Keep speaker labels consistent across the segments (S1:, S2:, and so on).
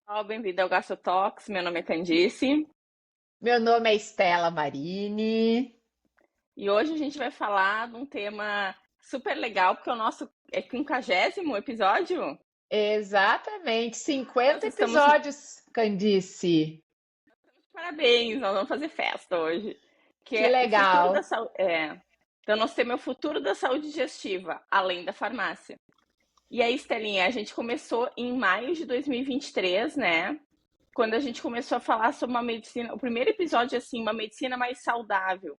S1: Olá, bem-vindo ao GastroTalks. Meu nome é Candice
S2: Meu nome é Estela Marini.
S1: e hoje a gente vai falar de um tema super legal, porque o nosso é 50º episódio.
S2: Exatamente,
S1: Nós
S2: 50
S1: estamos,
S2: episódios, Candice.
S1: parabéns, nós vamos fazer festa hoje, que
S2: Que
S1: é o futuro da
S2: legal.
S1: saúde. Então, nosso tema é o futuro da saúde digestiva, além da farmácia. E aí, Estelinha, a gente começou em maio de 2023, né? Quando a gente começou a falar sobre uma medicina, o primeiro episódio, assim, uma medicina mais saudável.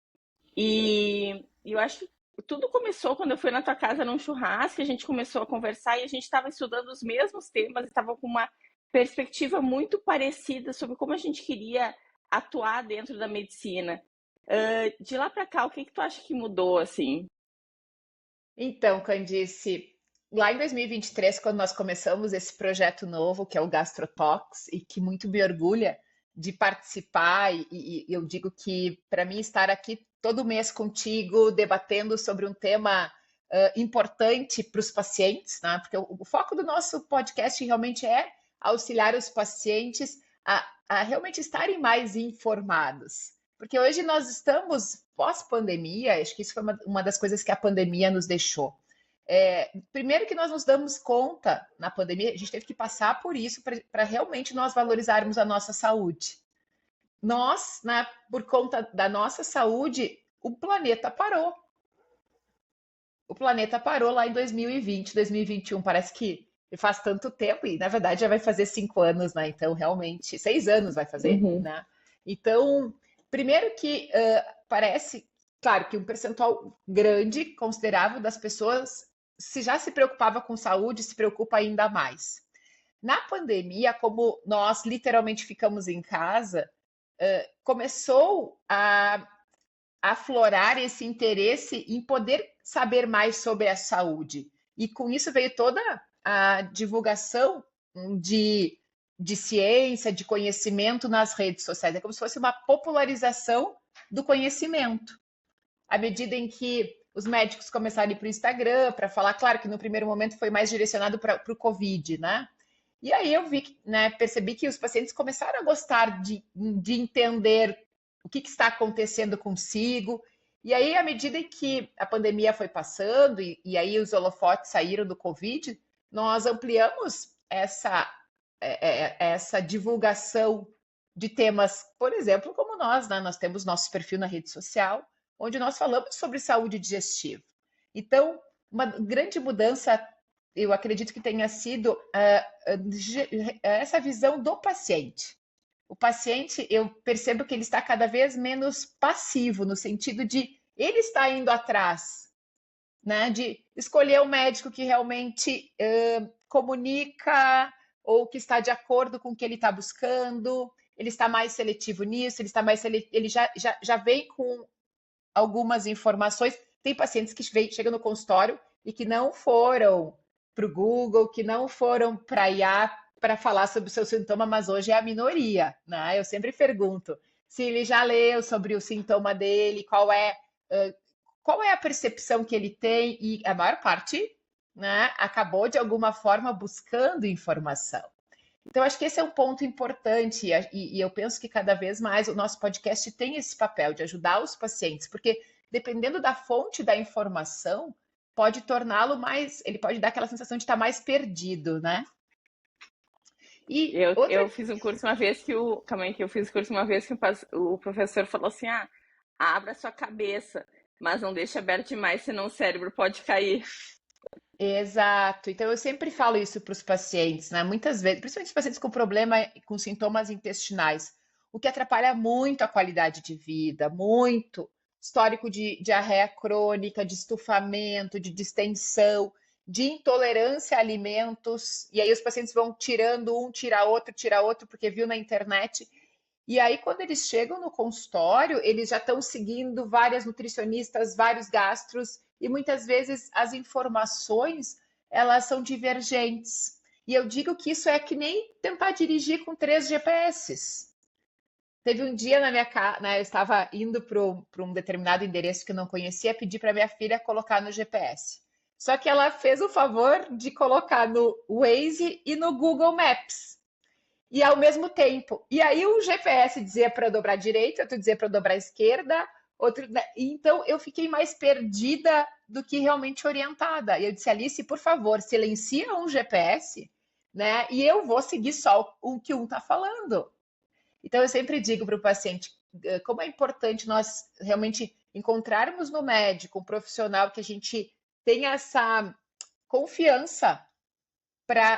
S1: E eu acho que tudo começou quando eu fui na tua casa num churrasco, a gente começou a conversar e a gente estava estudando os mesmos temas, estava com uma perspectiva muito parecida sobre como a gente queria atuar dentro da medicina. De lá para cá, o que que tu acha que mudou assim?
S2: Então, Candice, lá em 2023, quando nós começamos esse projeto novo, que é o GastroTalks, e que muito me orgulha de participar, e eu digo que para mim estar aqui todo mês contigo, debatendo sobre um tema importante para os pacientes, né? Porque o foco do nosso podcast realmente é auxiliar os pacientes a realmente estarem mais informados. Porque hoje nós estamos pós-pandemia, acho que isso foi uma das coisas que a pandemia nos deixou. Primeiro que nós nos damos conta na pandemia, a gente teve que passar por isso para realmente nós valorizarmos a nossa saúde. Nós, né, por conta da nossa saúde, o planeta parou. O planeta parou lá em 2020, 2021. Parece que faz tanto tempo, e na verdade já vai fazer 5 anos, né? Então, realmente, 6 anos vai fazer,
S1: Uhum.
S2: né? Então, primeiro que parece, claro, que um percentual grande, considerável das pessoas, se já se preocupava com saúde, se preocupa ainda mais. Na pandemia, como nós literalmente ficamos em casa, começou a aflorar esse interesse em poder saber mais sobre a saúde. E com isso veio toda a divulgação de, de ciência, de conhecimento nas redes sociais. É como se fosse uma popularização do conhecimento. À medida em que os médicos começaram a ir para o Instagram para falar, claro que no primeiro momento foi mais direcionado para o Covid, né? E aí eu vi, né, percebi que os pacientes começaram a gostar de entender o que está acontecendo consigo. E aí, à medida em que a pandemia foi passando e aí os holofotes saíram do Covid, nós ampliamos essa divulgação de temas, por exemplo, como nós, né? Nós temos nosso perfil na rede social, onde nós falamos sobre saúde digestiva. Então, uma grande mudança, eu acredito que tenha sido essa visão do paciente. O paciente, eu percebo que ele está cada vez menos passivo, no sentido de ele está indo atrás, né? De escolher um médico que realmente comunica ou que está de acordo com o que ele está buscando, ele está mais seletivo nisso, ele já vem com algumas informações. Tem pacientes que chegam no consultório e que não foram para o Google, que não foram para a IA para falar sobre o seu sintoma, mas hoje é a minoria, né? Eu sempre pergunto se ele já leu sobre o sintoma dele, qual é a percepção que ele tem, e a maior parte, né, acabou de alguma forma buscando informação. Então, acho que esse é um ponto importante, e eu penso que cada vez mais o nosso podcast tem esse papel de ajudar os pacientes, porque dependendo da fonte da informação, pode torná-lo mais, ele pode dar aquela sensação de estar mais perdido, né? E outra,
S1: Eu fiz um curso uma vez que o. Calma aí, que eu fiz um curso uma vez que o professor falou assim: abra sua cabeça, mas não deixe aberto demais, senão o cérebro pode cair.
S2: exato. Então, eu sempre falo isso para os pacientes, né? Muitas vezes, principalmente os pacientes com problema, com sintomas intestinais, o que atrapalha muito a qualidade de vida, muito. Histórico de diarreia crônica, de estufamento, de distensão, de intolerância a alimentos. E aí os pacientes vão tirando um, tira outro, porque viu na internet. E aí, quando eles chegam no consultório, eles já estão seguindo várias nutricionistas, vários gastros, e muitas vezes as informações elas são divergentes. E eu digo que isso é que nem tentar dirigir com 3 GPS. Teve um dia na minha casa, né, eu estava indo para um determinado endereço que eu não conhecia, pedi para minha filha colocar no GPS. Só que ela fez o favor de colocar no Waze e no Google Maps. e ao mesmo tempo. E aí o GPS dizia para dobrar à direita, outro dizia para dobrar à esquerda, outro. Então eu fiquei mais perdida do que realmente orientada. E eu disse, Alice, por favor, silencia um GPS, né? E eu vou seguir só o que um está falando. Então eu sempre digo para o paciente como é importante nós realmente encontrarmos no médico um profissional que a gente tenha essa confiança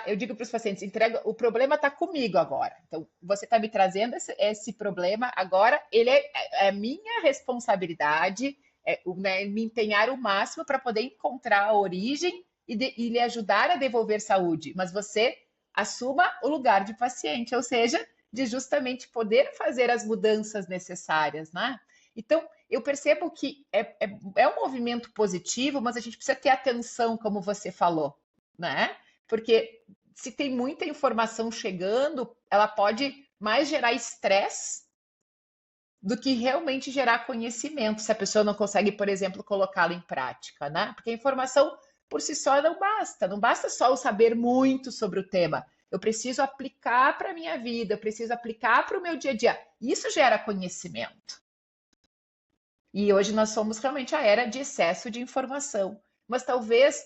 S2: eu digo para os pacientes, entrega, o problema está comigo agora. Então, você está me trazendo esse problema agora, ele é minha responsabilidade, né, me empenhar o máximo para poder encontrar a origem e lhe ajudar a devolver saúde. Mas você assuma o lugar de paciente, ou seja, de justamente poder fazer as mudanças necessárias, né? Então, eu percebo que é um movimento positivo, mas a gente precisa ter atenção, como você falou, né? Porque se tem muita informação chegando, ela pode mais gerar estresse do que realmente gerar conhecimento, se a pessoa não consegue, por exemplo, colocá-lo em prática, né? Porque a informação por si só não basta só eu saber muito sobre o tema. Eu preciso aplicar para a minha vida, eu preciso aplicar para o meu dia a dia. Isso gera conhecimento. E hoje nós somos realmente a era de excesso de informação, mas talvez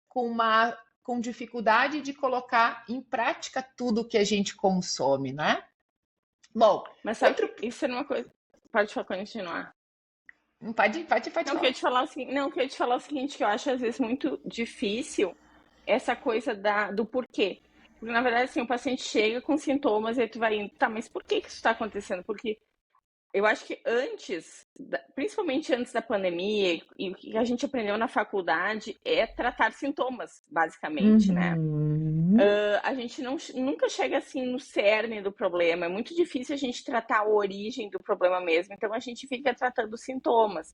S2: com dificuldade de colocar em prática tudo que a gente consome, né? Bom,
S1: Mas sabe que isso é uma coisa. Pode continuar.
S2: Pode
S1: Não, eu
S2: falar.
S1: queria te falar o seguinte, não, eu queria te falar o seguinte, que eu acho às vezes muito difícil essa coisa do porquê. Porque, na verdade, assim, o paciente chega com sintomas e aí tu vai indo, tá, mas por que isso está acontecendo? Porque eu acho que principalmente antes da pandemia, e o que a gente aprendeu na faculdade é tratar sintomas, basicamente, né? A gente nunca chega assim no cerne do problema, é muito difícil a gente tratar a origem do problema mesmo, então a gente fica tratando sintomas.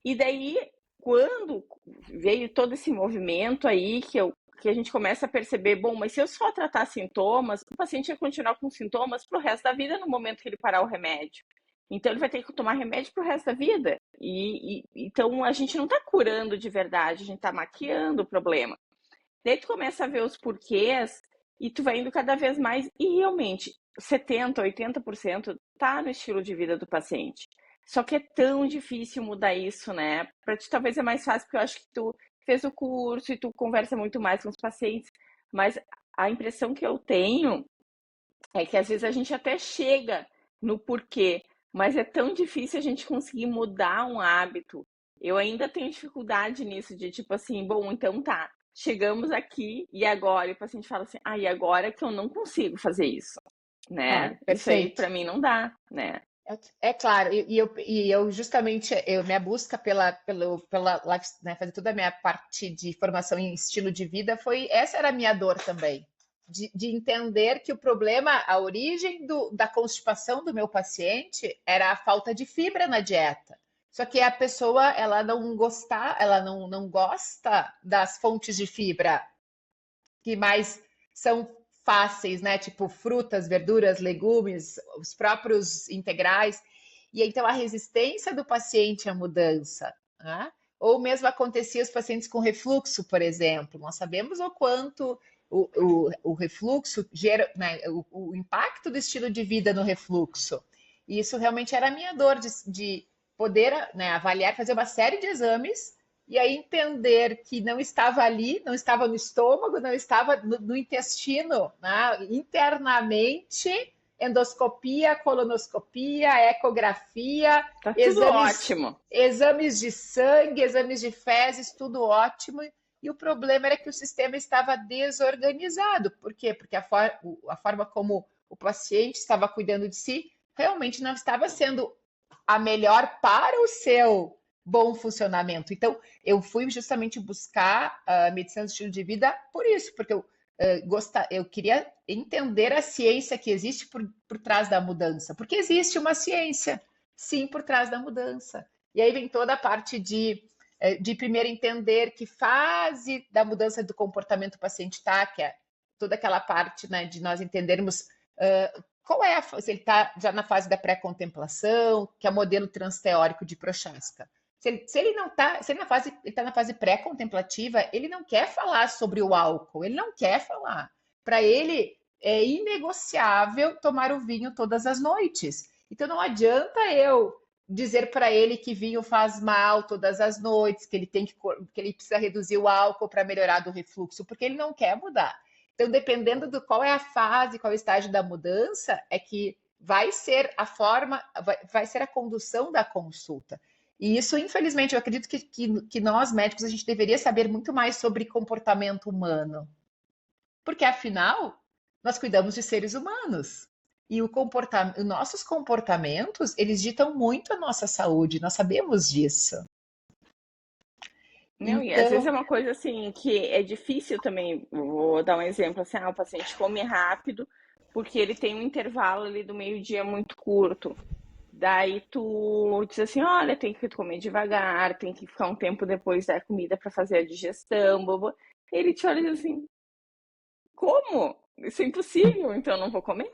S1: E daí, quando veio todo esse movimento aí, que a gente começa a perceber, bom, mas se eu só tratar sintomas, o paciente vai continuar com sintomas pro resto da vida no momento que ele parar o remédio. Então ele vai ter que tomar remédio pro resto da vida. Então a gente não está curando de verdade, a gente está maquiando o problema. Daí tu começa a ver os porquês e tu vai indo cada vez mais e realmente 70, 80% tá no estilo de vida do paciente. Só que é tão difícil mudar isso, né? Para ti talvez é mais fácil porque eu acho que tu fez o curso e tu conversa muito mais com os pacientes, mas a impressão que eu tenho é que às vezes a gente até chega no porquê, mas é tão difícil a gente conseguir mudar um hábito. Eu ainda tenho dificuldade nisso, de tipo assim, bom, então tá, chegamos aqui e agora? E o paciente fala assim, e agora que eu não consigo fazer isso, né? Isso aí
S2: Perfeito.
S1: pra mim não dá, né?
S2: É claro, eu justamente, minha busca né, fazer toda a minha parte de formação em estilo de vida essa era a minha dor também, de entender que o problema, a origem da constipação do meu paciente era a falta de fibra na dieta. Só que a pessoa, ela não gosta das fontes de fibra que mais são fáceis, né? Tipo frutas, verduras, legumes, os próprios integrais. E então a resistência do paciente à mudança, né? Ou mesmo acontecia os pacientes com refluxo, por exemplo. Nós sabemos o quanto o refluxo gera, né, o impacto do estilo de vida no refluxo. E isso realmente era a minha dor de poder, né, avaliar, fazer uma série de exames e aí entender que não estava ali, não estava no estômago, não estava no intestino, né? Internamente, endoscopia, colonoscopia, ecografia,
S1: Tá tudo ótimo.
S2: exames de sangue, exames de fezes, tudo ótimo. E o problema era que o sistema estava desorganizado. Por quê? Porque a forma como o paciente estava cuidando de si realmente não estava sendo a melhor para o seu bom funcionamento. Então, eu fui justamente buscar a medicina do estilo de vida por isso, porque eu queria entender a ciência que existe por trás da mudança, porque existe uma ciência, sim, por trás da mudança. E aí vem toda a parte de primeiro entender que fase da mudança do comportamento do paciente está, que é toda aquela parte, né, de nós entendermos qual é se ele está já na fase da pré-contemplação, que é o modelo transteórico de Prochaska. Se ele não está, se ele está na fase pré-contemplativa, ele não quer falar sobre o álcool, ele não quer falar. Para ele, é inegociável tomar o vinho todas as noites. Então não adianta eu dizer para ele que vinho faz mal todas as noites, que ele tem que ele precisa reduzir o álcool para melhorar do refluxo, porque ele não quer mudar. Então, dependendo do qual é a fase, qual é o estágio da mudança, é que vai ser a forma, vai ser a condução da consulta. E isso, infelizmente, eu acredito que nós, médicos, a gente deveria saber muito mais sobre comportamento humano. Porque, afinal, nós cuidamos de seres humanos. E os nossos comportamentos, eles ditam muito a nossa saúde, nós sabemos disso.
S1: Não, e às vezes é
S2: Então,
S1: uma coisa assim que é difícil também. Vou dar um exemplo assim, o paciente come rápido porque ele tem um intervalo ali do meio-dia muito curto. Daí tu diz assim, olha, tem que comer devagar, tem que ficar um tempo depois da comida para fazer a digestão, bobo. Ele te olha e diz assim, como? Isso é impossível, então eu não vou comer,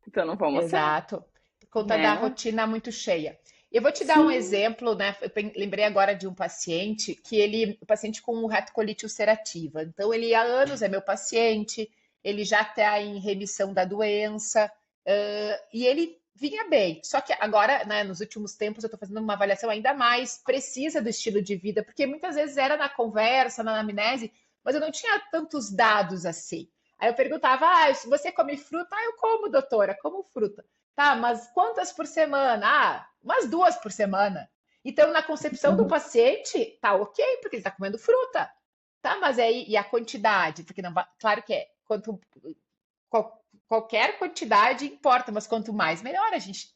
S1: então eu não vou almoçar,
S2: exato, por conta da
S1: né?
S2: rotina muito cheia. Eu vou te dar um
S1: Sim,
S2: exemplo, né? Lembrei agora de um paciente o paciente com retocolite ulcerativa. Então, ele há anos é meu paciente, ele já está em remissão da doença, e ele vinha bem. Só que agora, né, nos últimos tempos, eu estou fazendo uma avaliação ainda mais precisa do estilo de vida, porque muitas vezes era na conversa, na anamnese, mas eu não tinha tantos dados assim. Aí eu perguntava, se você come fruta? Ah, eu como, doutora, como fruta. Tá, mas quantas por semana? Ah, umas 2 por semana. Então, na concepção do paciente, tá ok, porque ele está comendo fruta. Tá, mas aí, e a quantidade? Porque não, claro que é, qualquer quantidade importa, mas quanto mais, melhor. A gente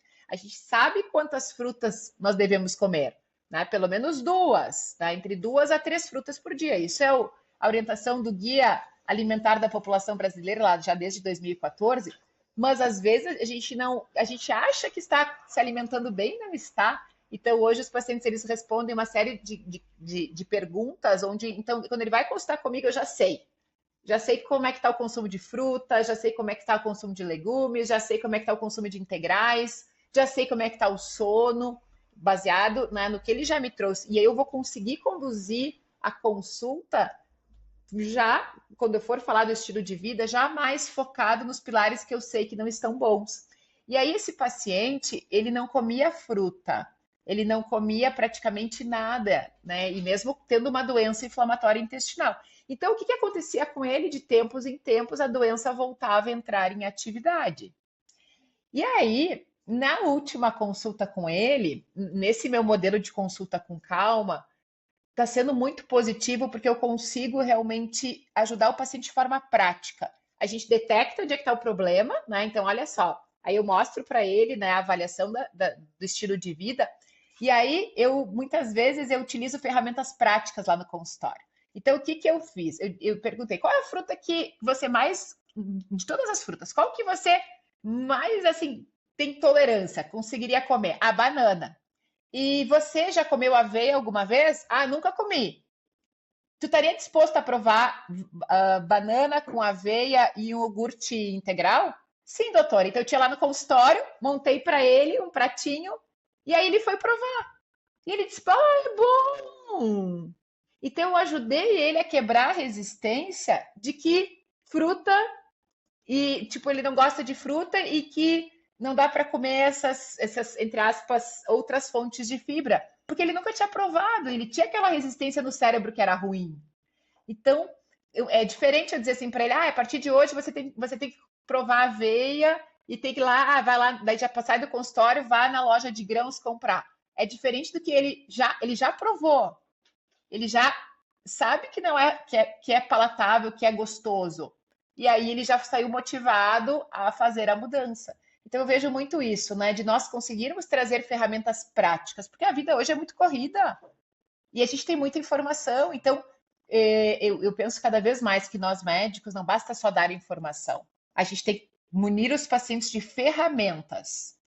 S2: sabe quantas frutas nós devemos comer, né? Pelo menos 2, tá? Entre 2 a 3 frutas por dia. Isso é a orientação do Guia Alimentar da População Brasileira, lá já desde 2014. Mas às vezes a gente acha que está se alimentando bem, não está. Então, hoje os pacientes eles respondem uma série de perguntas, onde, então, quando ele vai consultar comigo, eu já sei como é que está o consumo de fruta, já sei como é que está o consumo de legumes, já sei como é que está o consumo de integrais, já sei como é que está o sono, baseado, né, no que ele já me trouxe. E aí eu vou conseguir conduzir a consulta já, quando eu for falar do estilo de vida, já mais focado nos pilares que eu sei que não estão bons. E aí esse paciente, ele não comia fruta, ele não comia praticamente nada, né? E mesmo tendo uma doença inflamatória intestinal. Então, o que acontecia com ele? De tempos em tempos, a doença voltava a entrar em atividade. E aí, na última consulta com ele, nesse meu modelo de consulta com calma, está sendo muito positivo porque eu consigo realmente ajudar o paciente de forma prática. A gente detecta onde é que está o problema, né? Então, olha só, aí eu mostro para ele, né, a avaliação do estilo de vida, e aí eu muitas vezes eu utilizo ferramentas práticas lá no consultório. Então, o que que eu fiz? Eu perguntei qual é a fruta que você mais, de todas as frutas, qual que você mais assim tem tolerância, conseguiria comer? A banana. E você já comeu aveia alguma vez? Ah, nunca comi. Tu estaria disposto a provar banana com aveia e um iogurte integral? Sim, doutora. Então eu tinha lá no consultório, montei para ele um pratinho e aí ele foi provar. E ele disse: "Ah, é bom". Então eu ajudei ele a quebrar a resistência de que fruta e, tipo, ele não gosta de fruta e que não dá para comer entre aspas, outras fontes de fibra, porque ele nunca tinha provado, ele tinha aquela resistência no cérebro que era ruim. Então, é diferente eu dizer assim para ele, a partir de hoje você tem que provar aveia e tem que ir lá, vai lá, daí já sai do consultório, vai na loja de grãos comprar. É diferente do que ele já provou, ele já sabe que não é que é palatável, que é gostoso. E aí ele já saiu motivado a fazer a mudança. Então eu vejo muito isso, né? De nós conseguirmos trazer ferramentas práticas, porque a vida hoje é muito corrida e a gente tem muita informação. Então eu penso cada vez mais que nós médicos não basta só dar informação. A gente tem que munir os pacientes de ferramentas,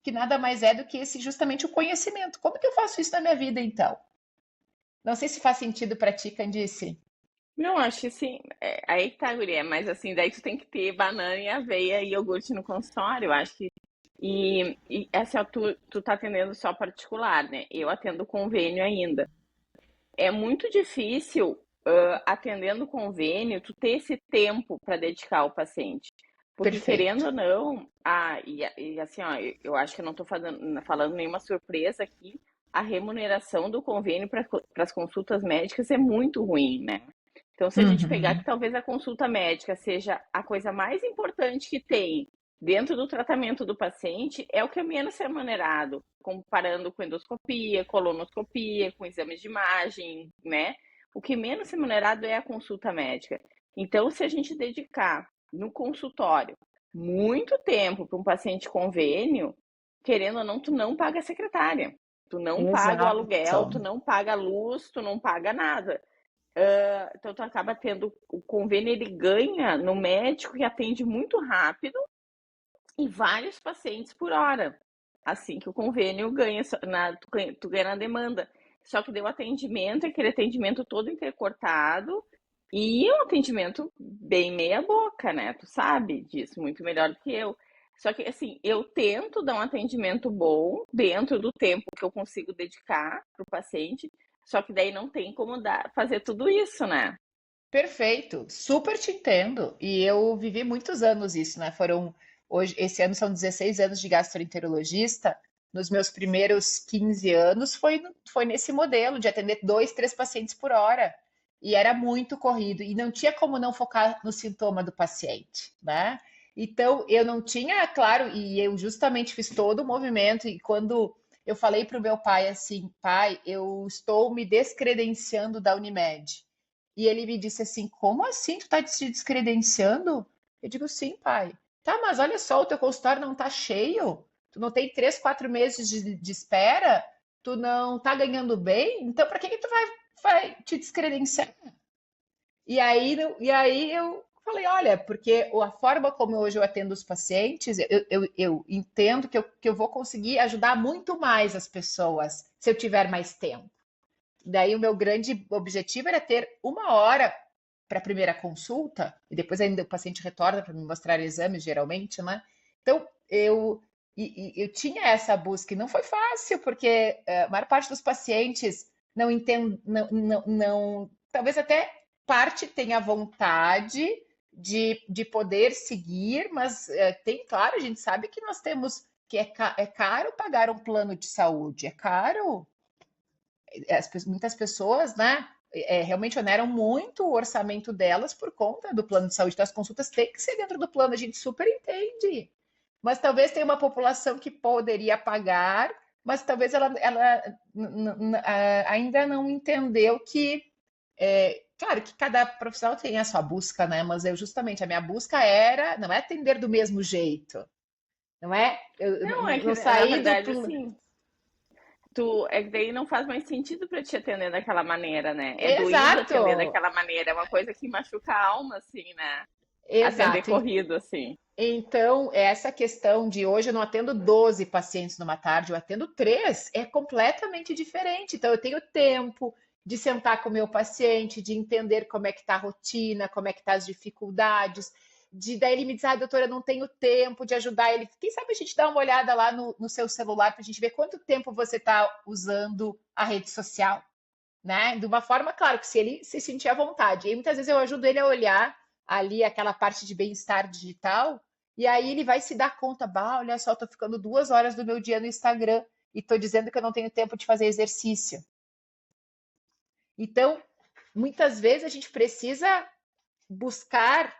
S2: que nada mais é do que esse justamente o conhecimento. Como que eu faço isso na minha vida, então? Não sei se faz sentido para ti, Candice.
S1: não, acho que sim. Aí que tá, guria. Mas assim, daí tu tem que ter banana e aveia e iogurte no consultório, eu acho que. E assim, ó, tu tá atendendo só particular, né? Eu atendo convênio ainda. É muito difícil, atendendo convênio, tu ter esse tempo para dedicar ao paciente. Porque
S2: Perfeito.
S1: querendo ou não, e assim, ó, eu acho que eu não estou falando nenhuma surpresa aqui, a remuneração do convênio para as consultas médicas é muito ruim, né? Então, se a gente pegar que
S2: Uhum.
S1: talvez a consulta médica seja a coisa mais importante que tem dentro do tratamento do paciente, é o que é menos remunerado, comparando com endoscopia, colonoscopia, com exames de imagem, né? O que menos remunerado é a consulta médica. Então, se a gente dedicar no consultório muito tempo para um paciente convênio, querendo ou não, tu não paga a secretária, tu não paga o aluguel, tu
S2: Exato.
S1: não paga a luz, tu não paga nada. Então tu acaba tendo o convênio, ele ganha no médico que atende muito rápido e vários pacientes por hora. Assim que o convênio ganha, tu ganha na demanda. Só que deu atendimento, aquele atendimento todo intercortado e um atendimento bem meia boca, né? Tu sabe disso muito melhor do que eu. Só que assim, eu tento dar um atendimento bom dentro do tempo que eu consigo dedicar para o paciente, só que daí não tem como fazer tudo isso, né?
S2: Perfeito, super te entendo. E eu vivi muitos anos isso, né? Hoje, esse ano são 16 anos de gastroenterologista. Nos meus primeiros 15 anos foi nesse modelo de atender dois, três pacientes por hora. E era muito corrido. E não tinha como não focar no sintoma do paciente, né? Então, eu não tinha, claro, e eu justamente fiz todo o movimento. E quando eu falei para o meu pai assim, pai, eu estou me descredenciando da Unimed. E ele me disse assim: Como assim? Tu tá se descredenciando? Eu digo: Sim, pai. Tá, mas olha só, o teu consultório não tá cheio. Tu não tem 3, 4 meses de espera. Tu não tá ganhando bem. Então, para que que tu vai te descredenciar? E aí eu falei: Olha, porque a forma como hoje eu atendo os pacientes, eu entendo que eu vou conseguir ajudar muito mais as pessoas se eu tiver mais tempo. Daí o meu grande objetivo era ter 1 hora para a primeira consulta, e depois ainda o paciente retorna para me mostrar exames, geralmente, né? Então, eu tinha essa busca, e não foi fácil, porque a maior parte dos pacientes não entende, não, talvez até parte tenha vontade de poder seguir, mas tem, claro, a gente sabe que nós temos, que é caro pagar um plano de saúde, é caro, muitas pessoas, né, realmente oneram muito o orçamento delas por conta do plano de saúde. Então, as consultas têm que ser dentro do plano, a gente super entende. Mas talvez tenha uma população que poderia pagar, mas talvez ela ainda não entendeu que, claro, que cada profissional tem a sua busca, né? Mas justamente a minha busca não é atender do mesmo jeito, não é? Eu
S1: Não, é que
S2: não
S1: na
S2: sair do.
S1: verdade, assim, é que daí não faz mais sentido para te atender daquela maneira, né? É doído atender
S2: Exato,
S1: daquela maneira, é uma coisa que machuca a alma, assim, né? Atender
S2: exato.
S1: corrido, assim.
S2: Então, essa questão de hoje eu não atendo 12 pacientes numa tarde, eu atendo três, é completamente diferente. Então, eu tenho tempo de sentar com o meu paciente, de entender como é que está a rotina, como é que está as dificuldades, daí ele me diz, doutora, eu não tenho tempo de ajudar ele. Quem sabe a gente dá uma olhada lá no seu celular para a gente ver quanto tempo você está usando a rede social, né? De uma forma, claro, que se ele se sentir à vontade. E muitas vezes eu ajudo ele a olhar ali aquela parte de bem-estar digital, e aí ele vai se dar conta, bah, olha só, tô ficando 2 horas do meu dia no Instagram e tô dizendo que eu não tenho tempo de fazer exercício. Então, muitas vezes a gente precisa buscar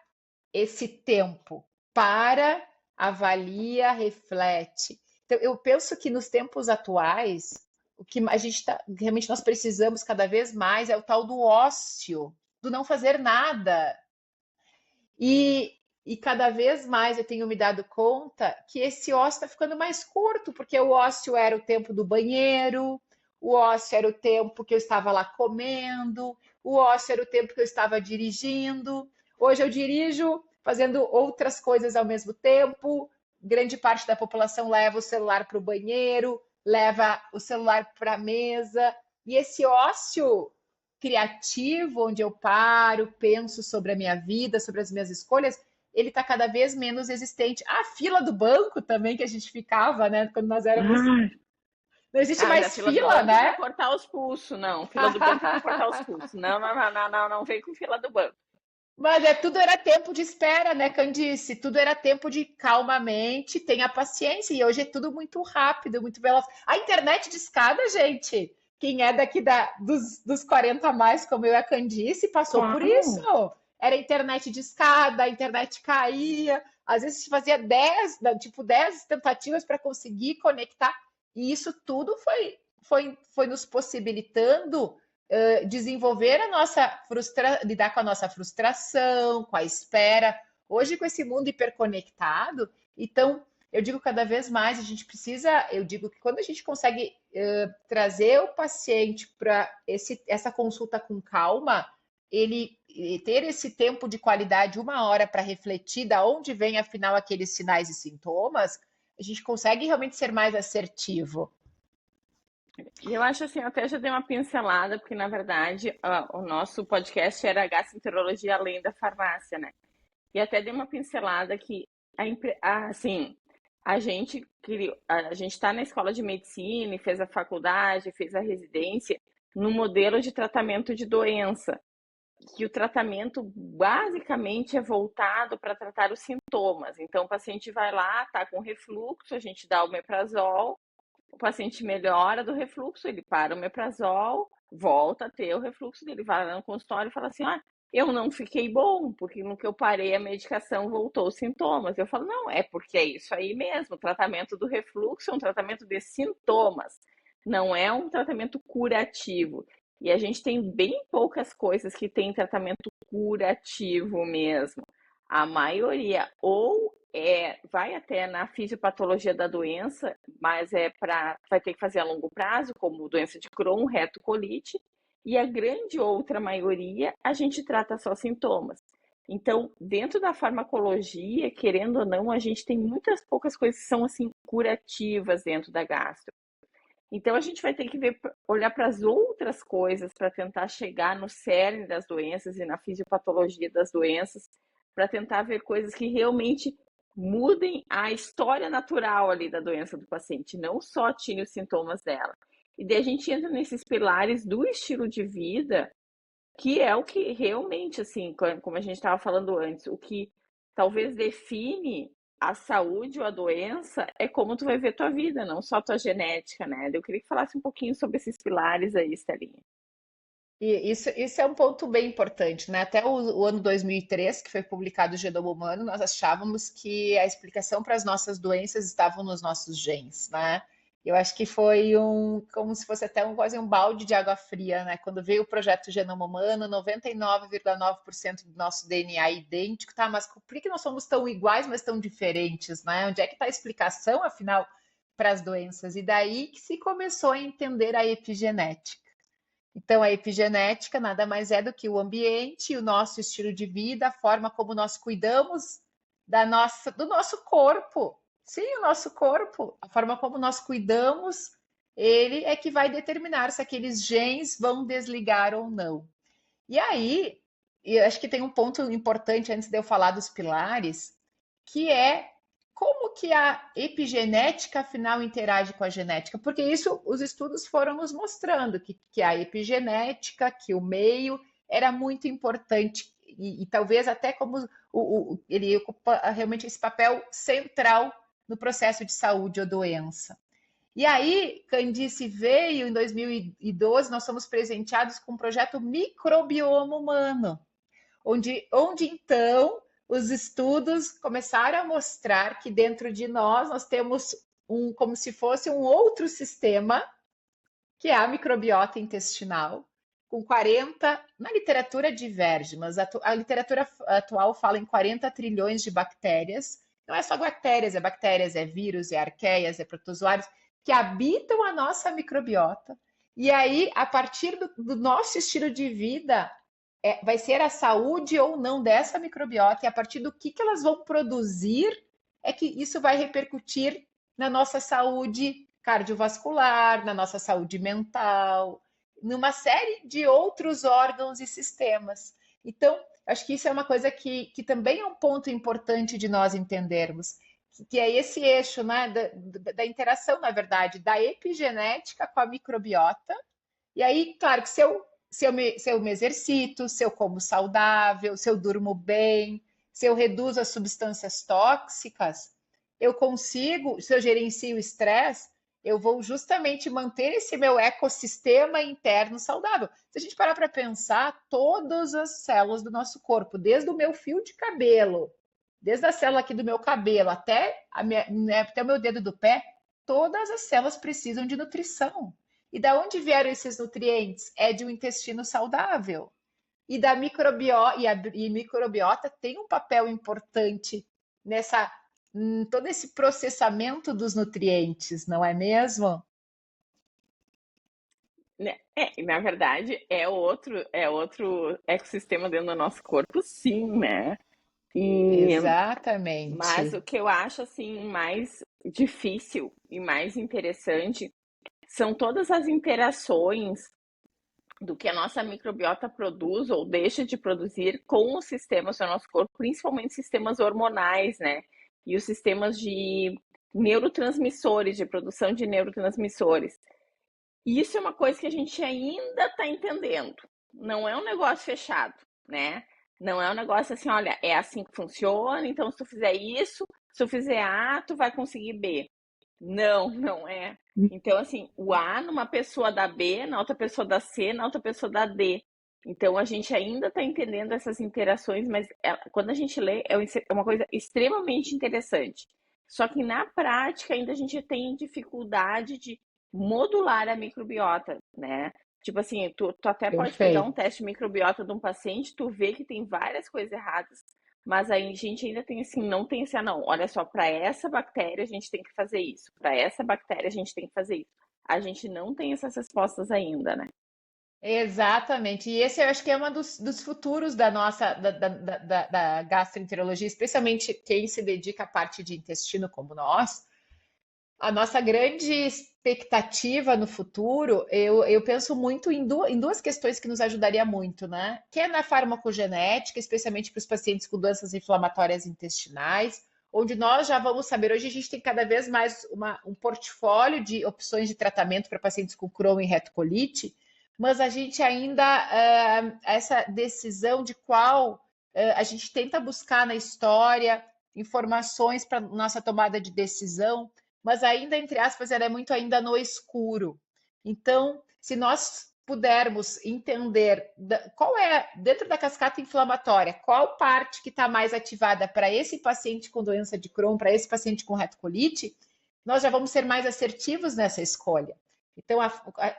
S2: esse tempo para, avalia, reflete. Então, eu penso que nos tempos atuais, o que a gente realmente nós precisamos cada vez mais é o tal do ócio, do não fazer nada. E, e cada vez mais eu tenho me dado conta que esse ócio está ficando mais curto, porque o ócio era o tempo do banheiro, o ócio era o tempo que eu estava lá comendo, o ócio era o tempo que eu estava dirigindo. Hoje eu dirijo fazendo outras coisas ao mesmo tempo. Grande parte da população leva o celular para o banheiro, leva o celular para a mesa. E esse ócio criativo, onde eu paro, penso sobre a minha vida, sobre as minhas escolhas, ele está cada vez menos existente. A fila do banco também, que a gente ficava, né? Quando nós éramos. Não existe
S1: Ah, mas a
S2: mais
S1: fila do
S2: fila,
S1: banco para
S2: né?
S1: cortar os pulsos, não. Fila do banco para cortar os pulsos. Não, não, não, não, não, não vem com fila do banco.
S2: Mas tudo era tempo de espera, né, Candice? Tudo era tempo de calmamente, tenha paciência. E hoje é tudo muito rápido, muito veloz. A internet de escada, gente, quem é daqui dos 40 a mais, como eu e a Candice, passou por isso.
S1: Claro.
S2: Era internet de escada, a internet caía. Às vezes se fazia 10, tipo 10 tentativas para conseguir conectar. E isso tudo foi nos possibilitando desenvolver a nossa lidar com a nossa frustração, com a espera. Hoje, com esse mundo hiperconectado, então eu digo cada vez mais, a gente precisa, eu digo que quando a gente consegue trazer o paciente para essa consulta com calma, ele ter esse tempo de qualidade, 1 hora para refletir da onde vem afinal aqueles sinais e sintomas, a gente consegue realmente ser mais assertivo.
S1: E eu acho assim, eu até já dei uma pincelada, porque na verdade o nosso podcast era gastroenterologia além da farmácia, né? E até dei uma pincelada que assim, a gente está na escola de medicina, e fez a faculdade, fez a residência no modelo de tratamento de doença, que o tratamento basicamente é voltado para tratar os sintomas. Então o paciente vai lá, tá com refluxo, a gente dá o omeprazol, o paciente melhora do refluxo, ele para o omeprazol, volta a ter o refluxo dele, vai lá no consultório e fala assim: ah, eu não fiquei bom, porque no que eu parei a medicação voltou os sintomas. Eu falo, não, é porque é isso aí mesmo, o tratamento do refluxo é um tratamento de sintomas, não é um tratamento curativo. E a gente tem bem poucas coisas que tem tratamento curativo mesmo. A maioria ou vai até na fisiopatologia da doença, mas vai ter que fazer a longo prazo, como doença de Crohn, retocolite, e a grande outra maioria a gente trata só sintomas. Então, dentro da farmacologia, querendo ou não, a gente tem muitas poucas coisas que são assim curativas dentro da gastro. Então a gente vai ter que olhar para as outras coisas para tentar chegar no cerne das doenças e na fisiopatologia das doenças, para tentar ver coisas que realmente mudem a história natural ali da doença do paciente, não só tire os sintomas dela. E daí a gente entra nesses pilares do estilo de vida, que é o que realmente, assim, como a gente estava falando antes, o que talvez define a saúde ou a doença é como tu vai ver tua vida, não só tua genética, né? Eu queria que falasse um pouquinho sobre esses pilares aí, Estelinha.
S2: E isso é um ponto bem importante, né? Até o ano 2003, que foi publicado o Genoma Humano, nós achávamos que a explicação para as nossas doenças estavam nos nossos genes, né? Eu acho que foi como se fosse até quase um balde de água fria, né? Quando veio o projeto Genoma Humano, 99,9% do nosso DNA é idêntico, tá? Mas por que nós somos tão iguais, mas tão diferentes, né? Onde é que está a explicação, afinal, para as doenças? E daí que se começou a entender a epigenética. Então, a epigenética nada mais é do que o ambiente, o nosso estilo de vida, a forma como nós cuidamos do nosso corpo. Sim, o nosso corpo, a forma como nós cuidamos, ele é que vai determinar se aqueles genes vão desligar ou não. E aí, eu acho que tem um ponto importante antes de eu falar dos pilares, que é como que a epigenética afinal interage com a genética, porque isso os estudos foram nos mostrando que a epigenética, que o meio era muito importante e talvez até como ele ocupa realmente esse papel central no processo de saúde ou doença. E aí, Candice veio em 2012, nós fomos presenteados com um projeto Microbioma Humano, onde então os estudos começaram a mostrar que dentro de nós temos como se fosse um outro sistema, que é a microbiota intestinal, com 40, na literatura diverge, mas a literatura atual fala em 40 trilhões de bactérias. Não é só bactérias, é vírus, é arqueias, é protozoários, que habitam a nossa microbiota. E aí, a partir do nosso estilo de vida, vai ser a saúde ou não dessa microbiota, e a partir do que elas vão produzir, é que isso vai repercutir na nossa saúde cardiovascular, na nossa saúde mental, numa série de outros órgãos e sistemas. Então, acho que isso é uma coisa que também é um ponto importante de nós entendermos, que é esse eixo, né, da interação, na verdade, da epigenética com a microbiota. E aí, claro, que se eu se eu me exercito, se eu como saudável, se eu durmo bem, se eu reduzo as substâncias tóxicas, eu consigo, se eu gerencio o estresse, eu vou justamente manter esse meu ecossistema interno saudável. Se a gente parar para pensar, todas as células do nosso corpo, desde o meu fio de cabelo, desde a célula aqui do meu cabelo até, até o meu dedo do pé, todas as células precisam de nutrição. E da onde vieram esses nutrientes? É de um intestino saudável. E da microbiota, e microbiota tem um papel importante nessa todo esse processamento dos nutrientes, não é mesmo?
S1: Na verdade, é outro ecossistema dentro do nosso corpo, sim, né? E, mas
S2: Exatamente.
S1: o que eu acho assim mais difícil e mais interessante são todas as interações do que a nossa microbiota produz ou deixa de produzir com os sistemas do nosso corpo, principalmente sistemas hormonais, né? E os sistemas de neurotransmissores, de produção de neurotransmissores. E isso é uma coisa que a gente ainda está entendendo. Não é um negócio fechado, né? Não é um negócio assim, olha, é assim que funciona, então se tu fizer isso, se tu fizer A, tu vai conseguir B. Não, não é. Então, assim, o A numa pessoa dá B, na outra pessoa dá C, na outra pessoa dá D. Então, a gente ainda está entendendo essas interações, mas quando a gente lê, é uma coisa extremamente interessante. Só que na prática, ainda a gente tem dificuldade de modular a microbiota, né? Tipo assim, tu até pode pegar um
S2: Perfeito.
S1: teste de microbiota de um paciente, tu vê que tem várias coisas erradas, mas aí a gente ainda tem assim, não tem assim, não, olha só, para essa bactéria a gente tem que fazer isso, para essa bactéria a gente tem que fazer isso. A gente não tem essas respostas ainda, né?
S2: Exatamente. E esse eu acho que é um dos futuros da nossa da gastroenterologia, especialmente quem se dedica à parte de intestino como nós. A nossa grande expectativa no futuro, eu penso muito em duas questões que nos ajudaria muito, né? Que é na farmacogenética, especialmente para os pacientes com doenças inflamatórias intestinais, onde nós já vamos saber, hoje a gente tem cada vez mais um portfólio de opções de tratamento para pacientes com Crohn e retocolite, mas a gente ainda, essa decisão de qual a gente tenta buscar na história informações para nossa tomada de decisão, mas ainda, entre aspas, ela é muito ainda no escuro. Então, se nós pudermos entender qual é, dentro da cascata inflamatória, qual parte que está mais ativada para esse paciente com doença de Crohn, para esse paciente com retocolite, nós já vamos ser mais assertivos nessa escolha. Então,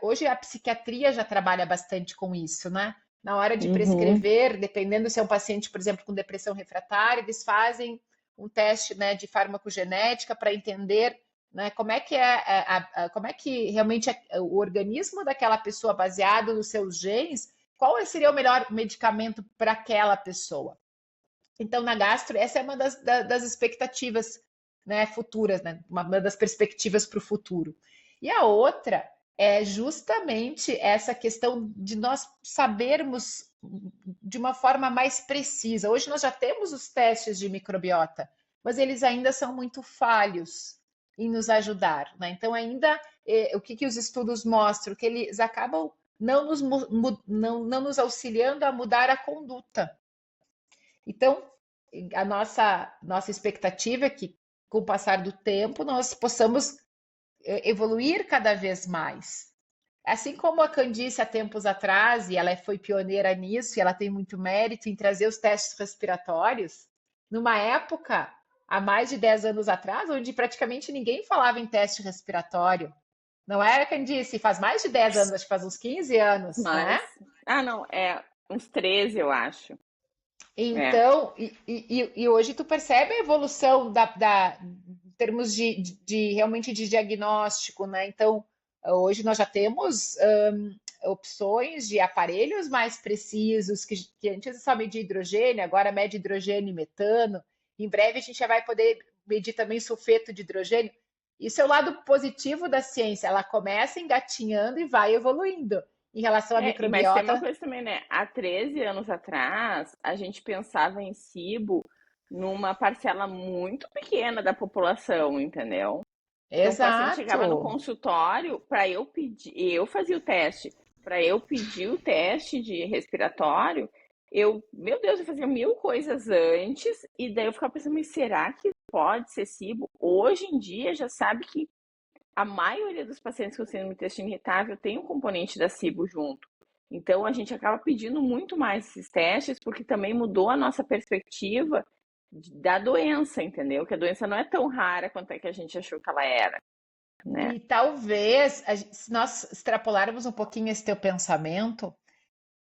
S2: hoje a psiquiatria já trabalha bastante com isso, né? Na hora de
S1: Uhum.
S2: prescrever, dependendo se é um paciente, por exemplo, com depressão refratária, eles fazem um teste, né, de farmacogenética para entender, né, como é que como é que realmente é o organismo daquela pessoa baseado nos seus genes, qual seria o melhor medicamento para aquela pessoa. Então, na gastro, essa é uma das expectativas, né, futuras, né, uma das perspectivas para o futuro. E a outra é justamente essa questão de nós sabermos de uma forma mais precisa. Hoje nós já temos os testes de microbiota, mas eles ainda são muito falhos em nos ajudar, né? Então, ainda o que os estudos mostram? Que eles acabam não nos auxiliando a mudar a conduta. Então, a nossa expectativa é que, com o passar do tempo, nós possamos evoluir cada vez mais. Assim como a Candice há tempos atrás, e ela foi pioneira nisso, e ela tem muito mérito em trazer os testes respiratórios, numa época, há mais de 10 anos atrás, onde praticamente ninguém falava em teste respiratório. Não era, Candice? Faz mais de 10 anos, acho que faz uns 15 anos, né?
S1: Mas, não, é uns 13, eu acho. É.
S2: Então, e hoje tu percebe a evolução em termos de realmente de diagnóstico, né? Então, hoje nós já temos opções de aparelhos mais precisos, que antes só media hidrogênio, agora mede hidrogênio e metano. Em breve a gente já vai poder medir também sulfeto de hidrogênio. Isso é o lado positivo da ciência, ela começa engatinhando e vai evoluindo. Em relação à
S1: Mas tem uma
S2: microbiota,
S1: coisa também, né? Há 13 anos atrás, a gente pensava em SIBO numa parcela muito pequena da população, entendeu? Então, o paciente chegava no
S2: exato.
S1: consultório para eu pedir, eu fazia o teste para eu pedir o teste de respiratório, meu Deus, eu fazia mil coisas antes, e daí eu ficava pensando, mas será que pode ser SIBO? Hoje em dia já sabe que a maioria dos pacientes com síndrome do intestino irritável tem um componente da SIBO junto. Então a gente acaba pedindo muito mais esses testes, porque também mudou a nossa perspectiva da doença, entendeu? Que a doença não é tão rara quanto é que a gente achou que ela era, né?
S2: E talvez, se nós extrapolarmos um pouquinho esse teu pensamento,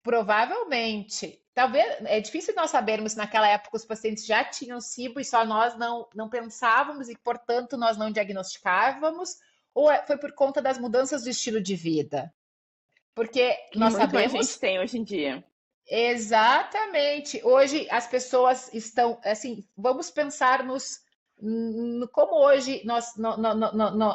S2: provavelmente, talvez, é difícil nós sabermos se naquela época os pacientes já tinham SIBO e só nós não pensávamos e, portanto, nós não diagnosticávamos, ou foi por conta das mudanças do estilo de vida? Porque
S1: Que
S2: nós
S1: muito mais gente
S2: sabemos
S1: tem hoje em dia.
S2: exatamente, hoje as pessoas estão, assim, vamos pensar como hoje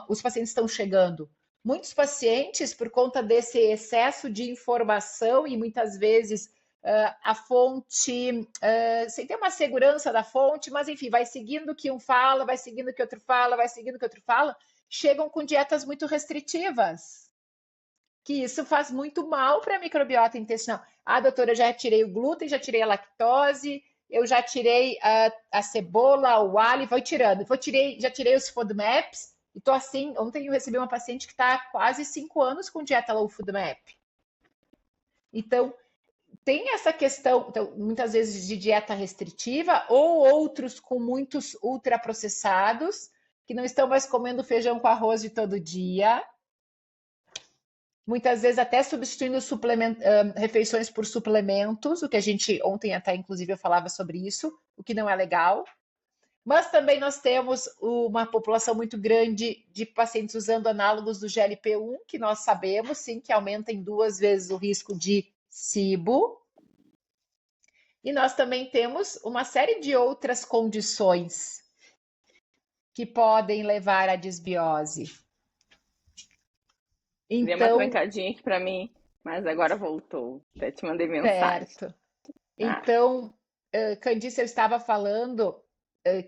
S2: os pacientes estão chegando. Muitos pacientes, por conta desse excesso de informação e muitas vezes a fonte, sem ter uma segurança da fonte, mas enfim, vai seguindo o que um fala, vai seguindo o que outro fala, vai seguindo o que outro fala, chegam com dietas muito restritivas, que isso faz muito mal para a microbiota intestinal. Ah, doutora, eu já tirei o glúten, já tirei a lactose, eu já tirei a cebola, o alho, vou tirando. Já tirei os FODMAPs e tô assim. Ontem eu recebi uma paciente que está há quase 5 anos com dieta low FODMAP. Então, tem essa questão, então, muitas vezes, de dieta restritiva ou outros com muitos ultraprocessados, que não estão mais comendo feijão com arroz de todo dia. Muitas vezes até substituindo refeições por suplementos, o que a gente ontem até inclusive eu falava sobre isso, o que não é legal. Mas também nós temos uma população muito grande de pacientes usando análogos do GLP-1, que nós sabemos sim que aumenta em 2 vezes o risco de SIBO. E nós também temos uma série de outras condições que podem levar à desbiose.
S1: Dei uma
S2: Então,
S1: trancadinha aqui para mim, mas agora voltou. Até te mandei mensagem.
S2: certo.
S1: Ah,
S2: Então, Candice, eu estava falando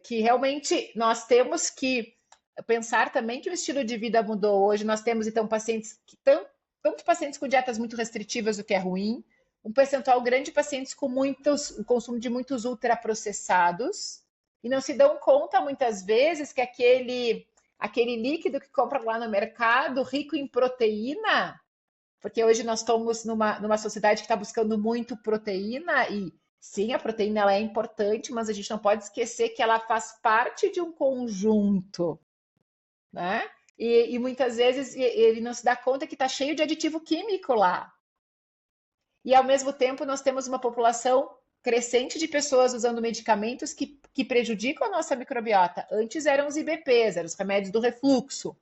S2: que realmente nós temos que pensar também que o estilo de vida mudou. Hoje nós temos, então, pacientes que tanto pacientes com dietas muito restritivas, o que é ruim, um percentual grande de pacientes com o consumo de muitos ultraprocessados, e não se dão conta, muitas vezes, que aquele líquido que compra lá no mercado, rico em proteína, porque hoje nós estamos numa sociedade que está buscando muito proteína e sim, a proteína ela é importante, mas a gente não pode esquecer que ela faz parte de um conjunto, né? E muitas vezes ele não se dá conta que está cheio de aditivo químico lá. E ao mesmo tempo nós temos uma população crescente de pessoas usando medicamentos que prejudicam a nossa microbiota. Antes eram os IBPs, eram os remédios do refluxo.